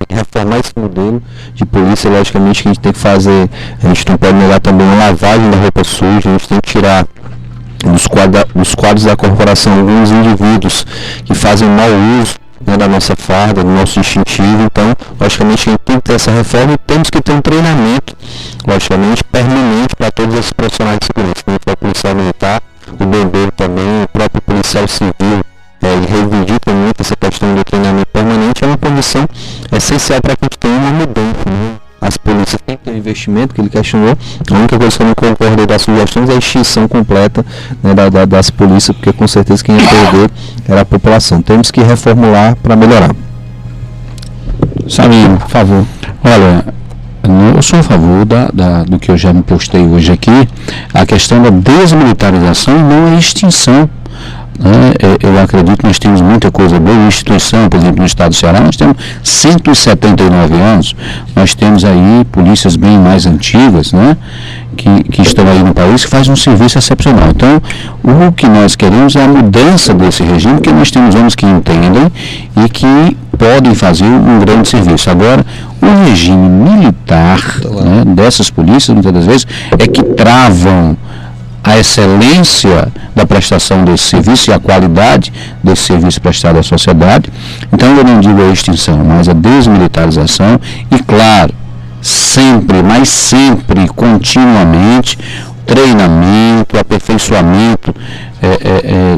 reformar esse modelo de polícia. Logicamente que a gente tem que fazer, a gente não pode negar também a lavagem da roupa suja, a gente tem que tirar dos quadros da corporação alguns indivíduos que fazem mau uso, né, da nossa farda, do nosso distintivo. Então, logicamente, a gente tem que ter essa reforma e temos que ter um treinamento, logicamente, permanente para todos esses profissionais de segurança, não só o policial militar, o bombeiro também, o próprio policial civil. Ele reivindica muito essa questão do treinamento permanente, é uma condição essencial para que a gente tenha uma mudança, né? As polícias têm que ter um investimento, que ele questionou. A única coisa que eu não concordei das sugestões é a extinção completa, né, das polícias, porque com certeza quem ia perder era a população. Temos que reformular para melhorar. Sabino, por favor. Olha, Eu sou a favor do que eu já me postei hoje aqui, a questão da desmilitarização e não a extinção. Eu acredito que nós temos muita coisa boa. Instituição, por exemplo, no estado do Ceará, nós temos 179 anos, nós temos aí polícias bem mais antigas, né, que estão aí no país, que fazem um serviço excepcional. Então, o que nós queremos é a mudança desse regime, porque nós temos homens que entendem e que podem fazer um grande serviço. Agora, o regime militar, né, dessas polícias, muitas das vezes, é que travam a excelência da prestação desse serviço e a qualidade desse serviço prestado à sociedade. Então eu não digo a extinção, mas a desmilitarização e, claro, sempre, mas sempre, continuamente, treinamento, aperfeiçoamento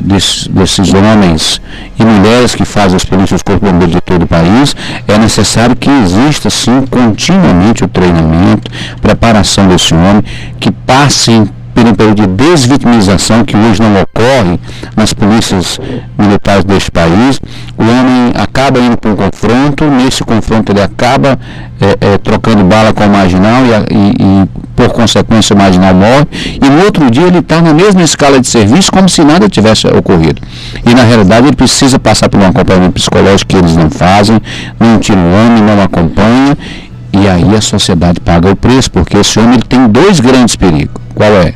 desses homens e mulheres que fazem as polícias do Corpo de Bombeiros de todo o país. É necessário que exista, sim, continuamente o treinamento, preparação desse homem, que passem pelo período de desvitimização que hoje não ocorre nas polícias militares deste país. O homem acaba indo para um confronto, nesse confronto ele acaba trocando bala com o marginal e por consequência o marginal morre, e no outro dia ele está na mesma escala de serviço como se nada tivesse ocorrido. E na realidade ele precisa passar por um acompanhamento psicológico que eles não fazem, não tiram o homem, não acompanham, e aí a sociedade paga o preço, porque esse homem ele tem dois grandes perigos. Qual é?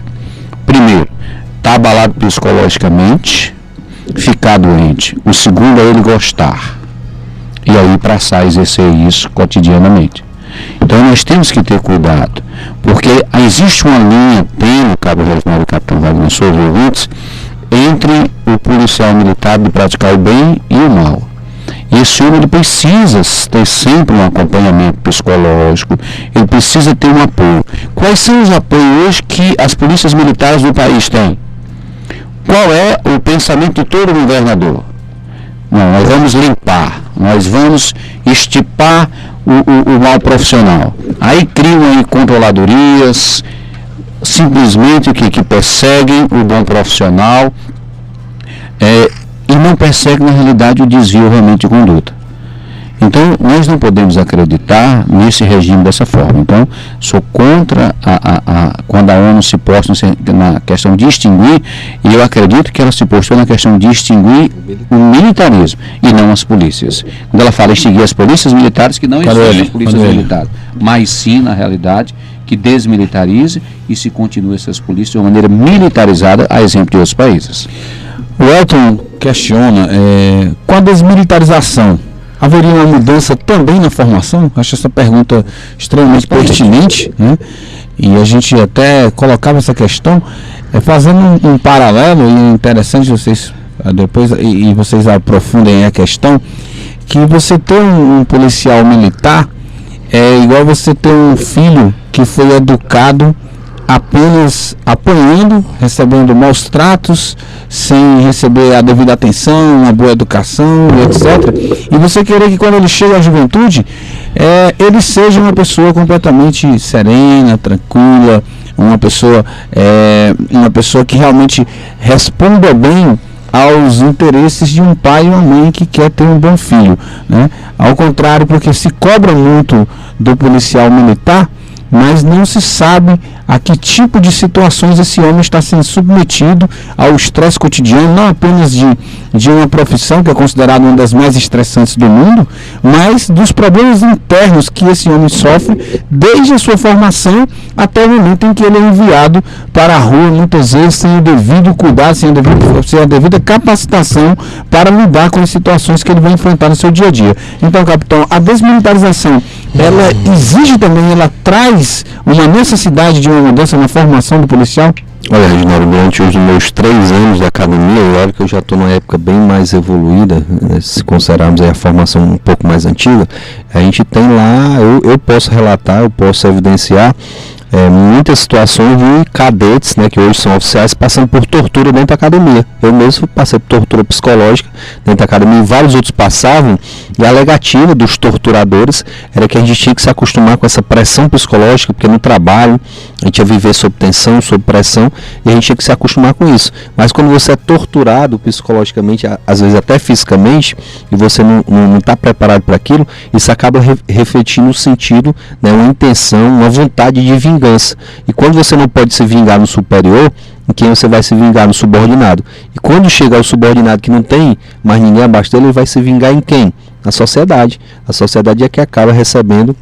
Primeiro, está abalado psicologicamente, ficar doente. O segundo é ele gostar. E aí passar a exercer isso cotidianamente. Então nós temos que ter cuidado, porque existe uma linha tênue, Cabo Reginaldo e Capitão Wagner Souza, ouvintes, entre o policial militar de praticar o bem e o mal. E esse homem ele precisa ter sempre um acompanhamento psicológico, ele precisa ter um apoio. Quais são os apoios hoje que as polícias militares do país têm? Qual é o pensamento de todo governador? Não, nós vamos limpar, nós vamos estipar o mal profissional. Aí criam aí controladorias, simplesmente que perseguem o bom profissional, e não persegue na realidade o desvio realmente de conduta. Então nós não podemos acreditar nesse regime dessa forma. Então sou contra quando a ONU se posta na questão de extinguir, e eu acredito que ela se postou na questão de extinguir o militarismo e não as polícias. Quando ela fala extinguir as polícias militares, que não existem as polícias militares, mas sim na realidade que desmilitarize e se continue essas polícias de uma maneira militarizada, a exemplo de outros países. O Elton questiona, com a desmilitarização, haveria uma mudança também na formação? Acho essa pergunta extremamente pertinente, né? E a gente até colocava essa questão, fazendo um paralelo, e é interessante vocês depois e vocês aprofundem a questão, que você ter um policial militar é igual você ter um filho que foi educado apenas apanhando, recebendo maus tratos, sem receber a devida atenção, uma boa educação, etc. E você querer que quando ele chega à juventude, ele seja uma pessoa completamente serena, tranquila, uma pessoa que realmente responda bem aos interesses de um pai e uma mãe que quer ter um bom filho, né? Ao contrário, porque se cobra muito do policial militar, mas não se sabe a que tipo de situações esse homem está sendo submetido ao estresse cotidiano, não apenas de uma profissão que é considerada uma das mais estressantes do mundo, mas dos problemas internos que esse homem sofre desde a sua formação até o momento em que ele é enviado para a rua, muitas vezes sem o devido cuidado, sem a devida capacitação para lidar com as situações que ele vai enfrentar no seu dia a dia. Então, capitão, a desmilitarização, ela exige também, ela traz uma necessidade de uma mudança na formação do policial? Olha, Reginaldo, durante os meus 3 anos de academia, eu olho que eu já estou numa época bem mais evoluída, né, se considerarmos aí a formação um pouco mais antiga. A gente tem lá, eu posso relatar, eu posso evidenciar muitas muitas situações de cadetes, né, que hoje são oficiais, passando por tortura dentro da academia. Eu mesmo passei por tortura psicológica dentro da academia, e vários outros passavam, e a alegativa dos torturadores era que a gente tinha que se acostumar com essa pressão psicológica, porque no trabalho a gente ia viver sob tensão, sob pressão, e a gente tinha que se acostumar com isso. Mas quando você é torturado psicologicamente, às vezes até fisicamente, e você não está preparado para aquilo, isso acaba refletindo no sentido, né, uma intenção, uma vontade de vingança. E quando você não pode se vingar no superior, em quem você vai se vingar? No subordinado. E quando chega ao subordinado que não tem mais ninguém abaixo dele, ele vai se vingar em quem? Na sociedade. A sociedade é que acaba recebendo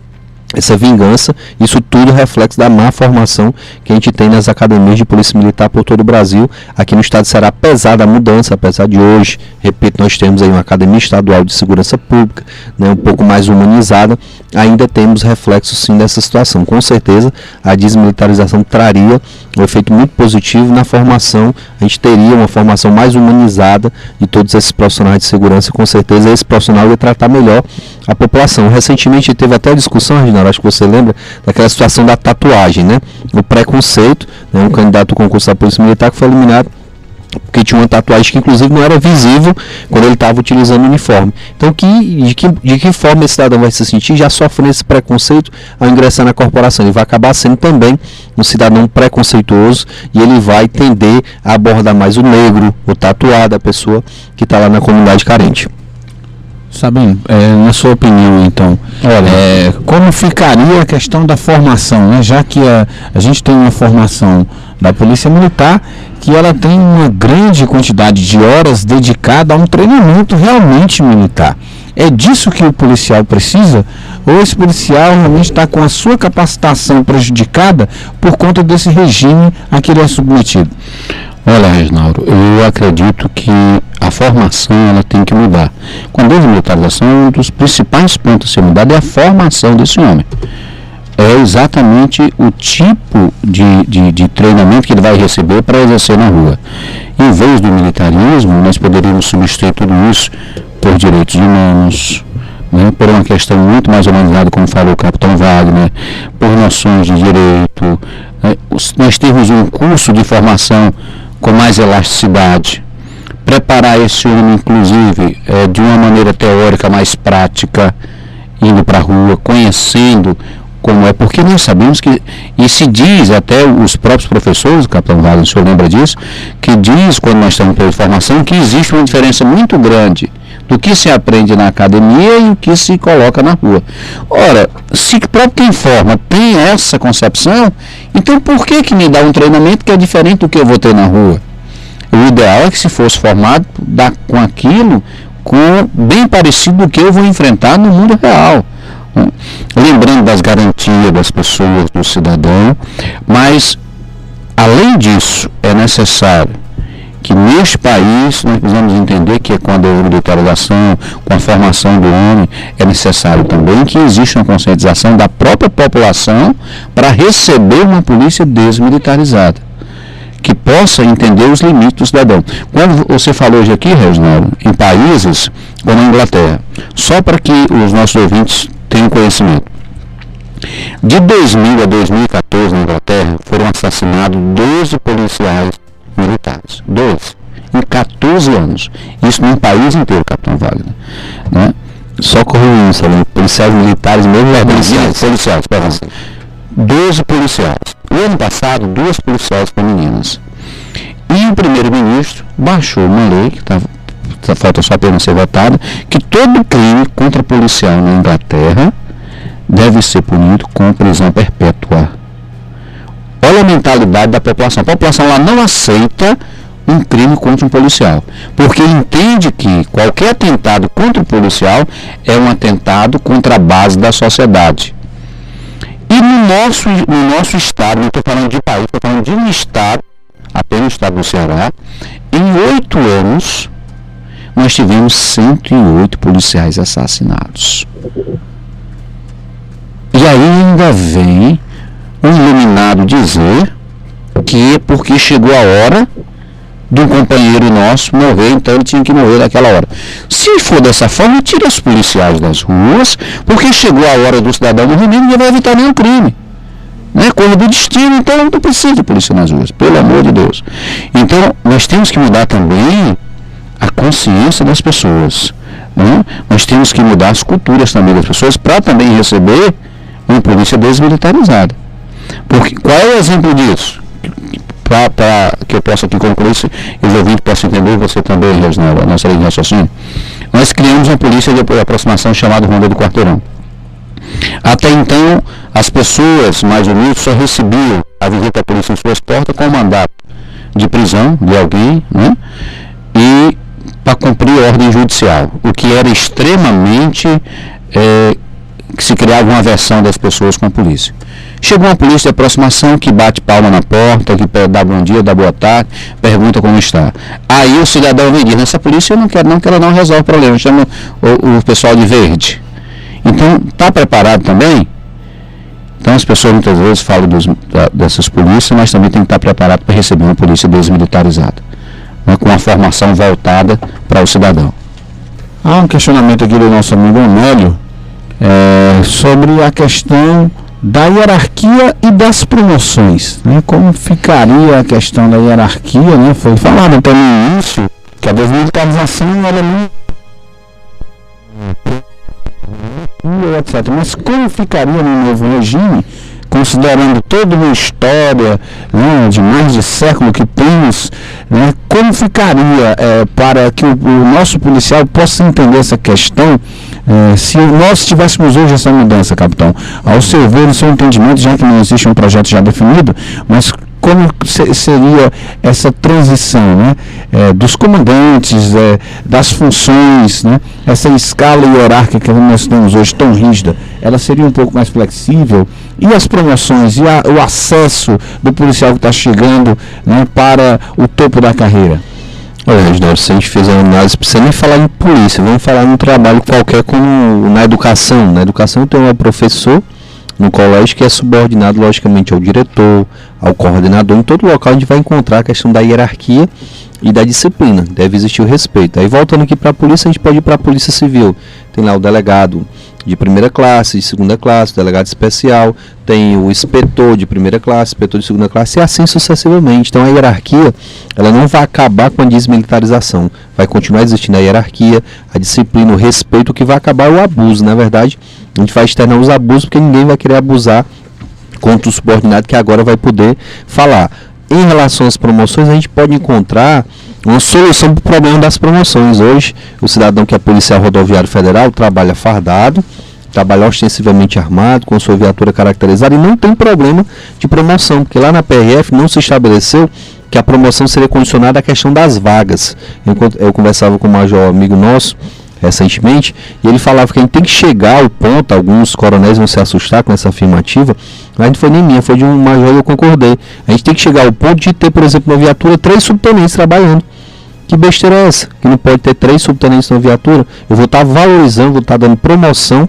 essa vingança. Isso tudo reflexo da má formação que a gente tem nas academias de polícia militar por todo o Brasil. Aqui no estado será pesada a mudança, apesar de hoje, repito, nós temos aí uma academia estadual de segurança pública, né, um pouco mais humanizada. Ainda temos reflexos sim dessa situação. Com certeza a desmilitarização traria um efeito muito positivo na formação. A gente teria uma formação mais humanizada de todos esses profissionais de segurança, e com certeza esse profissional ia tratar melhor a população. Recentemente teve até a discussão, Reginaldo, acho que você lembra, daquela situação da tatuagem, né? O preconceito, né? Um candidato ao concurso da Polícia Militar que foi eliminado porque tinha uma tatuagem que inclusive não era visível quando ele estava utilizando o uniforme. Então de que forma esse cidadão vai se sentir já sofrendo esse preconceito ao ingressar na corporação? Ele vai acabar sendo também um cidadão preconceituoso, e ele vai tender a abordar mais o negro, o tatuado, a pessoa que está lá na comunidade carente. Sabem, na sua opinião, então, como ficaria a questão da formação, né? Já que a gente tem uma formação da Polícia Militar, que ela tem uma grande quantidade de horas dedicada a um treinamento realmente militar. É disso que o policial precisa? Ou esse policial realmente está com a sua capacitação prejudicada por conta desse regime a que ele é submetido? Olha, Reginaldo, eu acredito que a formação ela tem que mudar. Com a desmilitarização, um dos principais pontos a ser mudado é a formação desse homem. É exatamente o tipo de treinamento que ele vai receber para exercer na rua. Em vez do militarismo, nós poderíamos substituir tudo isso por direitos humanos, né, por uma questão muito mais humanizada, como falou o capitão Wagner, por noções de direito. Né, nós temos um curso de formação com mais elasticidade, preparar esse homem, inclusive, de uma maneira teórica mais prática, indo para a rua, conhecendo como é, porque nós sabemos que, e se diz até os próprios professores, o capitão Wagner, o senhor lembra disso, que diz, quando nós estamos em formação, que existe uma diferença muito grande do que se aprende na academia e o que se coloca na rua. Ora, se próprio quem forma tem essa concepção, então por que me dá um treinamento que é diferente do que eu vou ter na rua? O ideal é que se fosse formado com aquilo bem parecido do que eu vou enfrentar no mundo real. Lembrando das garantias das pessoas, do cidadão, mas além disso é necessário que neste país nós precisamos entender que com a desmilitarização, com a formação do homem, é necessário também que exista uma conscientização da própria população para receber uma polícia desmilitarizada, que possa entender os limites do cidadão. Quando você falou hoje aqui, Reginaldo, em países como a Inglaterra, só para que os nossos ouvintes tenham conhecimento, de 2000 a 2014 na Inglaterra foram assassinados 12 policiais militares, 12, em 14 anos, isso num país inteiro, capitão Wagner, né? Só correu isso, né? Policiais militares mesmo, policiais, perdão. 12 policiais. O ano passado, 2 policiais femininas. E o primeiro-ministro baixou uma lei, que falta só apenas ser votada, que todo crime contra policial na Inglaterra deve ser punido com prisão perpétua. Olha a mentalidade da população. A população lá não aceita um crime contra um policial, porque entende que qualquer atentado contra o policial é um atentado contra a base da sociedade. E no nosso estado, não estou falando de país, estou falando de um estado, apenas o estado do Ceará, em 8 anos, nós tivemos 108 policiais assassinados. E aí ainda vem um iluminado dizer que é porque chegou a hora de um companheiro nosso morrer, então ele tinha que morrer naquela hora. Se for dessa forma, tira os policiais das ruas, porque chegou a hora do cidadão morrer, ninguém vai evitar nenhum crime. Né? coisa do destino, então não precisa de polícia nas ruas, pelo amor de Deus. Então, nós temos que mudar também a consciência das pessoas, né? Nós temos que mudar as culturas também das pessoas para também receber uma polícia desmilitarizada. Porque, qual é o exemplo disso? Para que eu possa aqui concluir isso, e os ouvintes possam entender, você também, Reginaldo, a nossa linha de raciocínio. Nós criamos uma polícia de aproximação chamada Ronda do Quarteirão. Até então, as pessoas mais humildes só recebiam a visita à polícia em suas portas com o mandato de prisão de alguém, né? E para cumprir ordem judicial, o que era extremamente que se criava uma aversão das pessoas com a polícia. Chegou uma polícia de aproximação que bate palma na porta, que dá bom dia, dá boa tarde, pergunta como está. Aí o cidadão vem diz, essa polícia eu não quero não, que ela não resolve o problema, chama o pessoal de verde. Então, está preparado também? Então as pessoas muitas vezes falam dessas polícias, mas também tem que estar preparado para receber uma polícia desmilitarizada, né, com uma formação voltada para o cidadão. Há um questionamento aqui do nosso amigo Amélio sobre a questão da hierarquia e das promoções, né? Como ficaria a questão da hierarquia, né? Foi falado até no início que a desmilitarização ela não etc. Mas como ficaria no novo regime, considerando toda uma história, né, de mais de século que temos, né, como ficaria para que o nosso policial possa entender essa questão, se nós tivéssemos hoje essa mudança, capitão? Ao seu ver, no seu entendimento, já que não existe um projeto já definido, mas como seria essa transição, né, dos comandantes, das funções, né, essa escala hierárquica que nós temos hoje tão rígida, ela seria um pouco mais flexível? E as promoções, e o acesso do policial que está chegando, né, para o topo da carreira? Olha, Reginaldo, se a gente fizer uma análise, precisa nem falar em polícia, vamos falar num trabalho qualquer como na educação. Na educação tem um professor no colégio que é subordinado, logicamente, ao diretor, ao coordenador. Em todo local a gente vai encontrar a questão da hierarquia e da disciplina. Deve existir o respeito. Aí, voltando aqui para a polícia, a gente pode ir para a polícia civil. Tem lá o delegado de primeira classe, de segunda classe, o delegado especial, tem o inspetor de primeira classe, inspetor de segunda classe, e assim sucessivamente. Então a hierarquia, ela não vai acabar com a desmilitarização, vai continuar existindo a hierarquia, a disciplina, o respeito. O que vai acabar é o abuso. Na verdade, a gente vai externar os abusos, porque ninguém vai querer abusar contra o subordinado, que agora vai poder falar. Em relação às promoções, a gente pode encontrar uma solução para o problema das promoções. Hoje, o cidadão que é policial rodoviário federal trabalha fardado, trabalha ostensivamente armado, com sua viatura caracterizada, e não tem problema de promoção, porque lá na PRF não se estabeleceu que a promoção seria condicionada à questão das vagas. Eu conversava com um major amigo nosso recentemente, e ele falava que a gente tem que chegar ao ponto, alguns coronéis vão se assustar com essa afirmativa, mas não foi nem minha, foi de um major e eu concordei. A gente tem que chegar ao ponto de ter, por exemplo, na viatura 3 subtenentes trabalhando. Que besteira é essa? Que não pode ter 3 subtenentes na viatura? Eu vou estar valorizando, vou estar dando promoção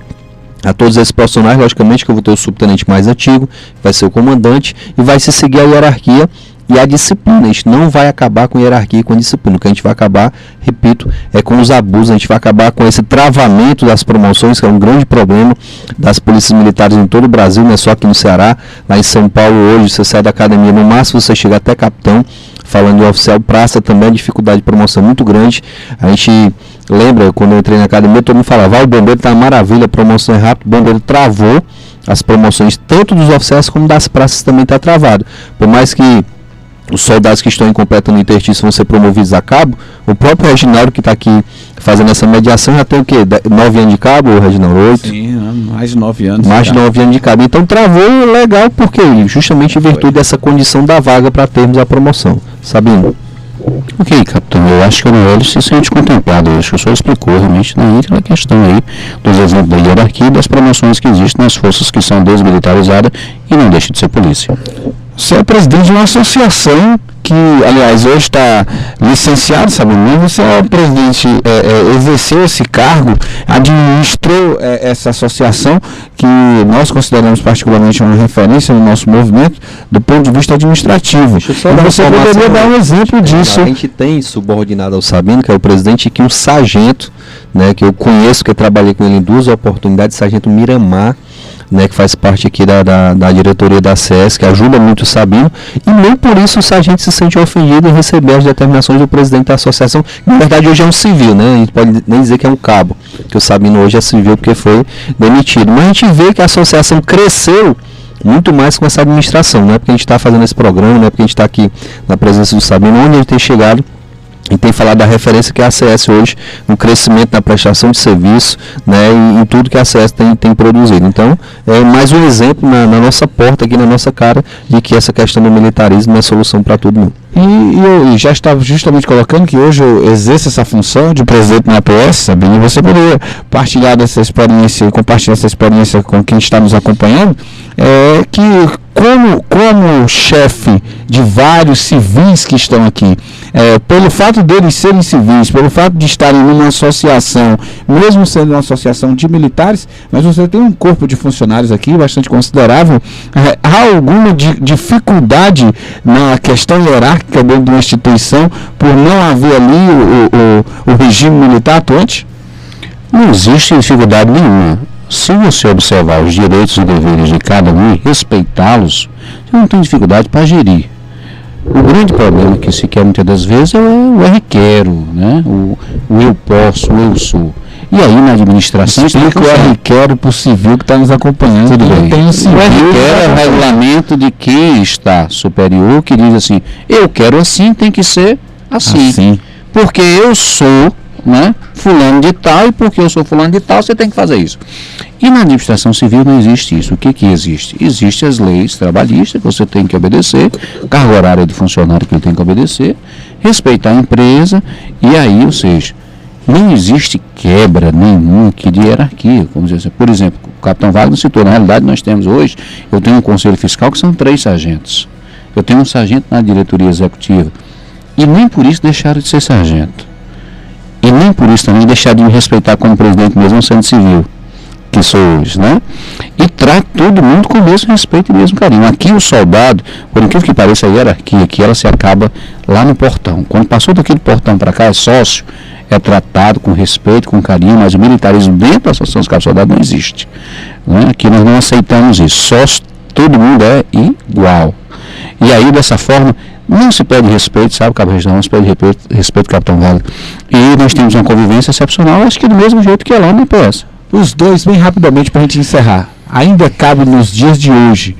a todos esses profissionais. Logicamente que eu vou ter o subtenente mais antigo, vai ser o comandante, e vai se seguir a hierarquia e a disciplina. A gente não vai acabar com a hierarquia e com a disciplina. O que a gente vai acabar, repito, é com os abusos. A gente vai acabar com esse travamento das promoções, que é um grande problema das polícias militares em todo o Brasil, não é só aqui no Ceará. Lá em São Paulo hoje, você sai da academia, no máximo você chega até capitão. Falando de oficial, praça também, a dificuldade de promoção muito grande. A gente lembra, quando eu entrei na academia, todo mundo falava, o bombeiro tá uma maravilha, a promoção é rápida. O bombeiro travou as promoções, tanto dos oficiais como das praças também está travado. Por mais que os soldados que estão em completa no interstício vão ser promovidos a cabo, o próprio Reginaldo, que está aqui fazendo essa mediação, já tem o quê? 9 anos de cabo, Reginaldo? 8? Sim, mais de 9 anos. Mais de 9 anos de cabo. Então travou legal, porque justamente em virtude dessa condição da vaga para termos a promoção. Sabino? Ok, capitão, eu acho que o Noel se sente contemplado. Eu acho que o senhor explicou realmente daí aquela questão aí dos exemplos da hierarquia e das promoções que existem nas forças que são desmilitarizadas e não deixam de ser polícia. Você é presidente de uma associação que, aliás, hoje está licenciado, sabe? Você é o presidente, exerceu esse cargo, administrou essa associação que nós consideramos particularmente uma referência no nosso movimento do ponto de vista administrativo. E você poderia dar um exemplo disso. A gente tem subordinado ao Sabino, que é o presidente, que um sargento, né, que eu conheço, que eu trabalhei com ele em 2 oportunidades, sargento Miramar, né, que faz parte aqui da diretoria da CS, que ajuda muito o Sabino, e nem por isso o sargento se sente ofendido em receber as determinações do presidente da associação, que na verdade hoje é um civil, né, a gente pode nem dizer que é um cabo, que o Sabino hoje é civil porque foi demitido, mas a gente vê que a associação cresceu muito mais com essa administração, não é porque a gente está fazendo esse programa, não é porque a gente está aqui na presença do Sabino, onde ele tem chegado e tem falado da referência que é a ACS hoje, no crescimento na prestação de serviço, né, e em tudo que a ACS tem produzido. Então, é mais um exemplo na nossa porta, aqui na nossa cara, de que essa questão do militarismo é solução para tudo mundo. E eu já estava justamente colocando que hoje eu exerço essa função de presidente na APS, Sabino, e você poderia partilhar dessa experiência, compartilhar essa experiência com quem está nos acompanhando, que como chefe de vários civis que estão aqui, pelo fato deles serem civis, pelo fato de estarem numa associação, mesmo sendo uma associação de militares, mas você tem um corpo de funcionários aqui bastante considerável, há alguma dificuldade na questão hierárquica dentro de uma instituição por não haver ali o regime militar atuante? Não existe dificuldade nenhuma. Se você observar os direitos e deveres de cada um e respeitá-los, você não tem dificuldade para gerir. O grande problema que se quer muitas das vezes é o eu quero, né? o eu posso, o eu sou. E aí na administração... Explica o eu quero para o civil que está nos acompanhando. Tudo bem. Tem um civil, o eu quero é o regulamento de quem está superior, que diz assim, eu quero assim, tem que ser assim. Porque eu sou... né, fulano de tal, e porque eu sou fulano de tal, você tem que fazer isso. E na administração civil não existe isso. O que existe? Existem as leis trabalhistas que você tem que obedecer, carga horária do funcionário que ele tem que obedecer, respeitar a empresa, e aí, ou seja, não existe quebra nenhuma aqui de hierarquia. Como dizer assim, por exemplo, o capitão Wagner citou, na realidade nós temos hoje, eu tenho um conselho fiscal que são 3 sargentos. Eu tenho um sargento na diretoria executiva, e nem por isso deixaram de ser sargento. E nem por isso também deixar de me respeitar como presidente, mesmo sendo civil, que sou hoje, né? E trato todo mundo com o mesmo respeito e o mesmo carinho. Aqui o soldado, por incrível que pareça, a hierarquia aqui, ela se acaba lá no portão. Quando passou daquele portão para cá, é sócio, é tratado com respeito, com carinho, mas o militarismo dentro da Associação dos Cabos Soldados não existe. Né? Aqui nós não aceitamos isso. Sócio, todo mundo é igual. E aí, dessa forma, não se pede respeito, sabe, Cabo Regional, não se pede respeito, Capitão Wagner. E nós temos uma convivência excepcional, acho que do mesmo jeito que é lá no IPS. Os dois, bem rapidamente, para a gente encerrar. Ainda cabe nos dias de hoje,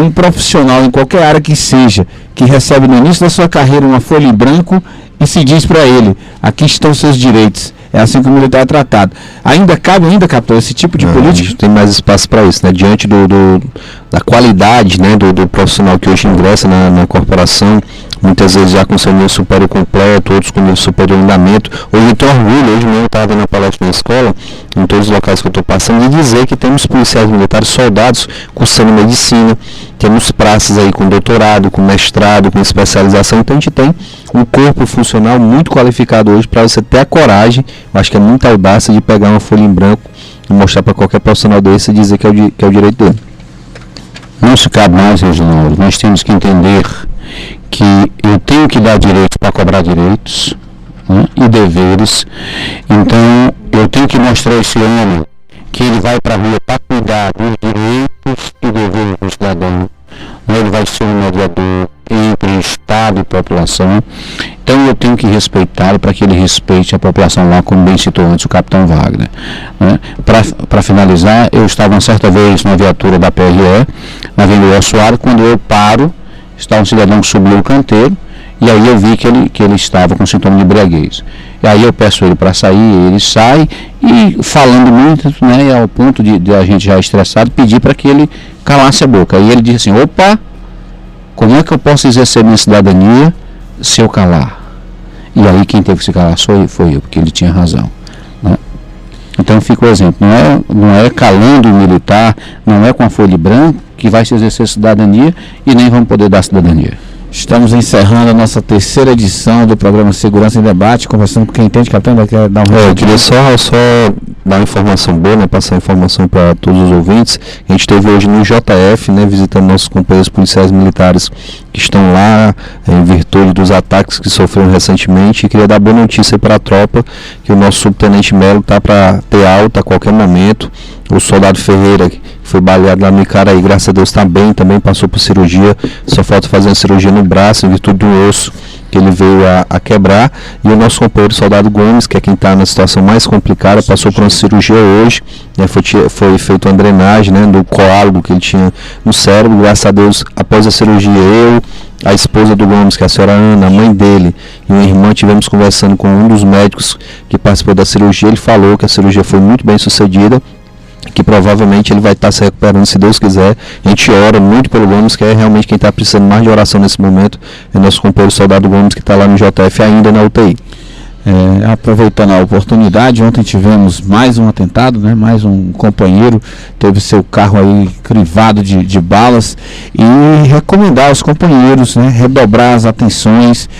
um profissional em qualquer área que seja, que recebe no início da sua carreira uma folha em branco e se diz para ele, aqui estão seus direitos. É assim que o militar é tratado. Ainda cabe, capitão, esse tipo de política? Tem mais espaço para isso, né? Diante da qualidade, né, do profissional que hoje ingressa na corporação, muitas vezes já com seu nível superior completo, outros com nível superior em andamento. Hoje eu tenho orgulho, hoje mesmo eu estava na palestra na escola, em todos os locais que eu estou passando, de dizer que temos policiais militares, soldados cursando medicina, temos praças aí com doutorado, com mestrado, com especialização, então a gente tem um corpo funcional muito qualificado hoje para você ter a coragem, eu acho que é muita audácia de pegar uma folha em branco e mostrar para qualquer profissional desse e dizer que é o direito dele. Não se cabe mais, Reginaldo, nós temos que entender que eu tenho que dar direitos para cobrar direitos, né, e deveres, então eu tenho que mostrar a esse homem que ele vai para a rua para cuidar dos direitos e deveres do cidadão, ele vai ser um mediador entre Estado e população, então eu tenho que respeitá-lo para que ele respeite a população lá, como bem citou antes o capitão Wagner. Né? Para finalizar, eu estava uma certa vez na viatura da PRE, na Avenida Soares, quando eu paro, está um cidadão que subiu o canteiro, e aí eu vi que ele estava com sintoma de embriaguez. E aí eu peço ele para sair, ele sai, e falando muito, né, ao ponto de a gente já estressado, pedir para que ele calasse a boca. Aí ele disse assim, opa, como é que eu posso exercer minha cidadania se eu calar? E aí quem teve que se calar foi eu, porque ele tinha razão. Né? Então fica o exemplo, não é calando o militar, não é com a folha branca que vai se exercer cidadania e nem vamos poder dar cidadania. Estamos encerrando a nossa 3ª edição do programa Segurança em Debate, conversando com quem entende, capitão, quer dar um eu queria só dar uma informação boa, né, passar informação para todos os ouvintes. A gente esteve hoje no JF, né, visitando nossos companheiros policiais militares que estão lá em virtude dos ataques que sofreram recentemente, e queria dar boa notícia para a tropa, que o nosso subtenente Melo está para ter alta a qualquer momento. O soldado Ferreira, que foi baleado lá no Icaraí, graças a Deus está bem, também passou por cirurgia, só falta fazer uma cirurgia no braço, em virtude do osso que ele veio a quebrar. E o nosso companheiro soldado Gomes, que é quem está na situação mais complicada, passou por uma cirurgia hoje, né, foi feita uma drenagem, né, do coágulo que ele tinha no cérebro. Graças a Deus, após a cirurgia, eu, a esposa do Gomes, que é a senhora Ana, a mãe dele, e uma irmã, tivemos conversando com um dos médicos que participou da cirurgia. Ele falou que a cirurgia foi muito bem sucedida, que provavelmente ele vai estar se recuperando, se Deus quiser. A gente ora muito pelo Gomes, que é realmente quem está precisando mais de oração nesse momento, é nosso companheiro soldado Gomes, que está lá no JF ainda na UTI. Aproveitando a oportunidade, ontem tivemos mais um atentado, né? Mais um companheiro teve seu carro aí crivado de balas, e recomendar aos companheiros, né, redobrar as atenções,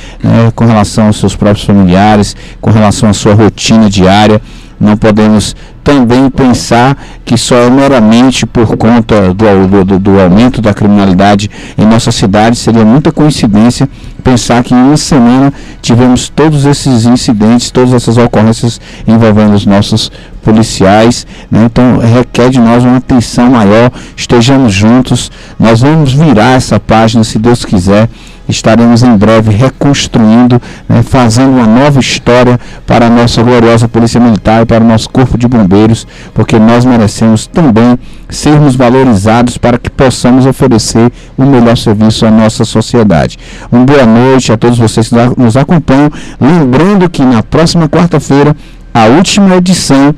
com relação aos seus próprios familiares, com relação à sua rotina diária. Não podemos também pensar que só é meramente por conta do aumento da criminalidade em nossa cidade. Seria muita coincidência pensar que em uma semana tivemos todos esses incidentes, todas essas ocorrências envolvendo os nossos policiais, né? Então requer de nós uma atenção maior. Estejamos juntos, nós vamos virar essa página, se Deus quiser. Estaremos em breve reconstruindo, né, fazendo uma nova história para a nossa gloriosa Polícia Militar e para o nosso Corpo de Bombeiros, porque nós merecemos também sermos valorizados para que possamos oferecer o melhor serviço à nossa sociedade. Uma boa noite a todos vocês que nos acompanham. Lembrando que na próxima quarta-feira, a última edição,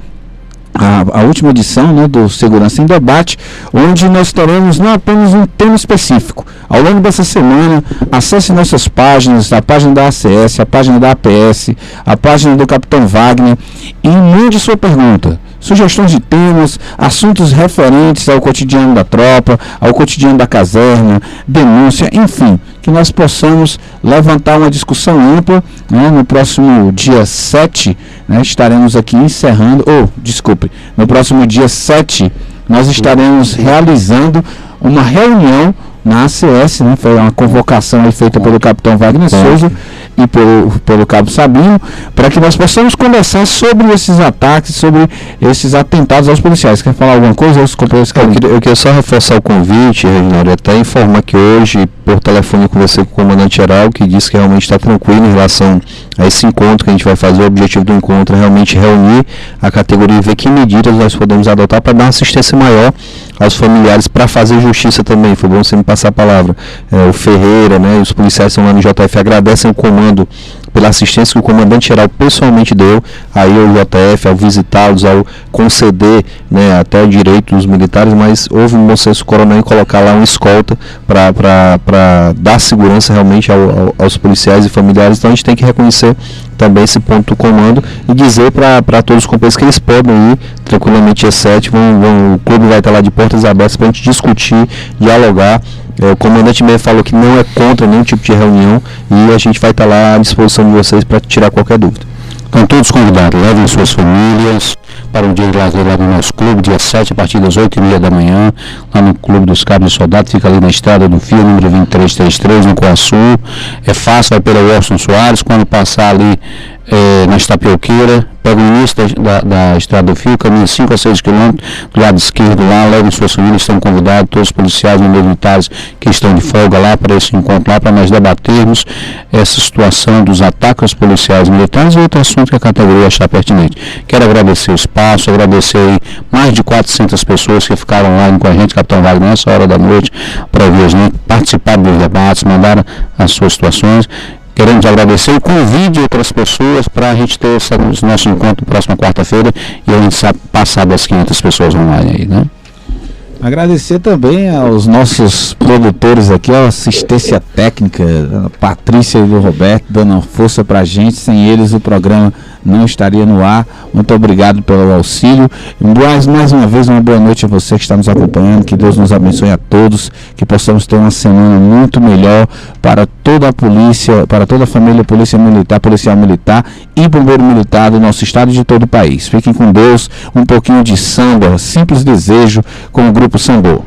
né, do Segurança em Debate, onde nós teremos não apenas um tema específico. Ao longo dessa semana, acesse nossas páginas, a página da ACS, a página da APS, a página do Capitão Wagner, e mande sua pergunta, sugestões de temas, assuntos referentes ao cotidiano da tropa, ao cotidiano da caserna, denúncia, enfim, que nós possamos levantar uma discussão ampla, né? No próximo dia 7, né, estaremos aqui encerrando, no próximo dia 7, nós estaremos realizando uma reunião na ACS, né? Foi uma convocação feita pelo Capitão Wagner Souza e pelo Cabo Sabino, para que nós possamos conversar sobre esses ataques, sobre esses atentados aos policiais. Quer falar alguma coisa? Eu queria só reforçar o convite, Reginaldo, e até informar que hoje, por telefone, eu conversei com o comandante-geral, que disse que realmente está tranquilo em relação a esse encontro que a gente vai fazer. O objetivo do encontro é realmente reunir a categoria e ver que medidas nós podemos adotar para dar uma assistência maior aos familiares, para fazer justiça também. Foi bom você me passar a palavra. O Ferreira, né, e os policiais estão lá no JF, agradecem o comando pela assistência que o comandante-geral pessoalmente deu aí ao JF, ao visitá-los, ao conceder, né, até o direito dos militares, mas houve um bom senso coronel em colocar lá uma escolta para dar segurança realmente aos policiais e familiares. Então a gente tem que reconhecer também esse ponto do comando e dizer para todos os companheiros que eles podem ir tranquilamente dia 7, o clube vai estar lá de portas abertas para a gente discutir, dialogar. O comandante mesmo falou que não é contra nenhum tipo de reunião, e a gente vai estar lá à disposição de vocês para tirar qualquer dúvida. Estão todos convidados, levem suas famílias para um dia de lazer lá no nosso clube, dia 7, a partir das 8h30 da manhã, lá no Clube dos Cabos e Soldados, fica ali na Estrada do Fio, número 2333, no Coaçu. É fácil, vai pela Washington Soares, quando passar ali na Estapioqueira, pega o início da Estrada do Fio, caminha 5 a 6 quilômetros, do lado esquerdo lá, levem suas famílias, estão convidados, todos os policiais e militares que estão de folga lá para esse encontro lá, para nós debatermos essa situação dos ataques aos policiais militares e outro assunto que a categoria achar pertinente. Quero agradecer o espaço, agradecer aí mais de 400 pessoas que ficaram lá com a gente, Capitão Wagner, nessa hora da noite, para ouvir a gente, participar dos debates, mandar as suas situações. Queremos agradecer o convite de outras pessoas para a gente ter esse nosso encontro próxima quarta-feira, e a gente sabe passar das 500 pessoas online aí, né? Agradecer também aos nossos produtores aqui, a assistência técnica, a Patrícia e o Roberto, dando força pra gente. Sem eles o programa não estaria no ar. Muito obrigado pelo auxílio. Mais uma vez, uma boa noite a você que está nos acompanhando. Que Deus nos abençoe a todos. Que possamos ter uma semana muito melhor para toda a polícia, para toda a família policial militar e bombeiro militar do nosso estado e de todo o país. Fiquem com Deus. Um pouquinho de samba, Simples Desejo, com o grupo Sambô.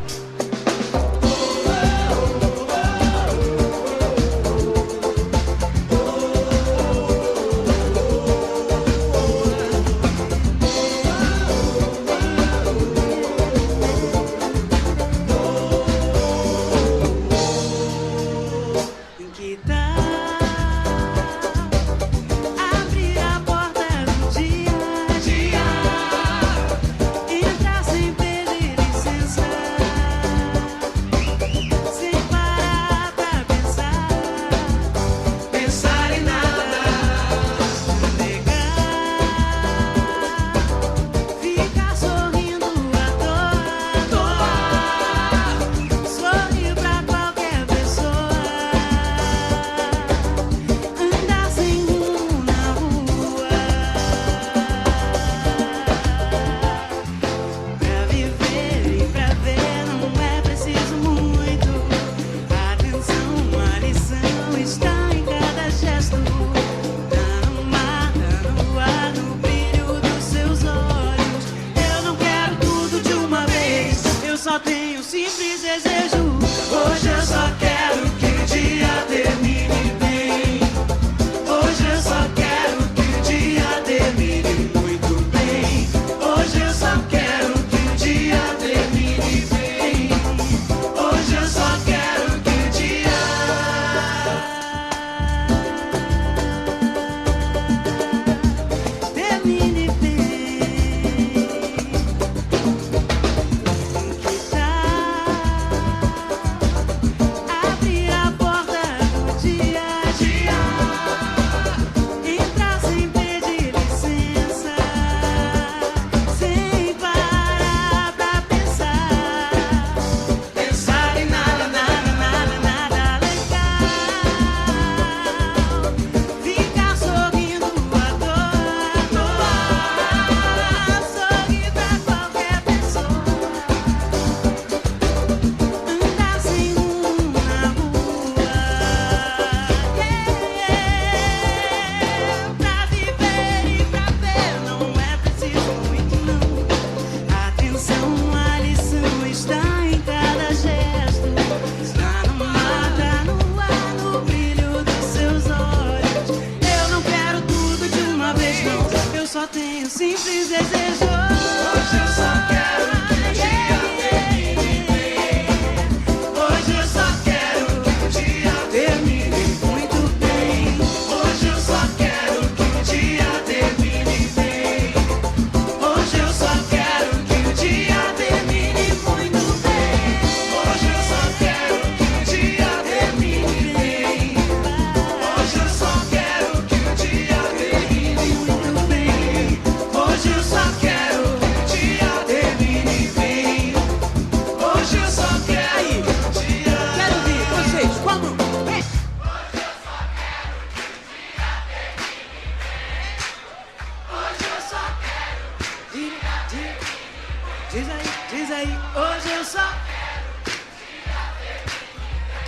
Diz aí, hoje eu só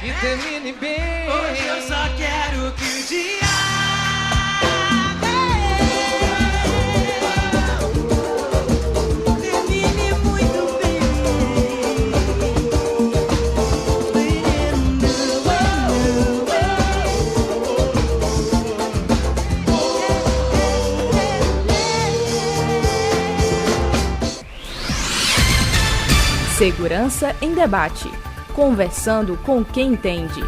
que termine bem. Hoje eu só quero que o dia termine muito bem. Segurança em Debate. Conversando com quem entende.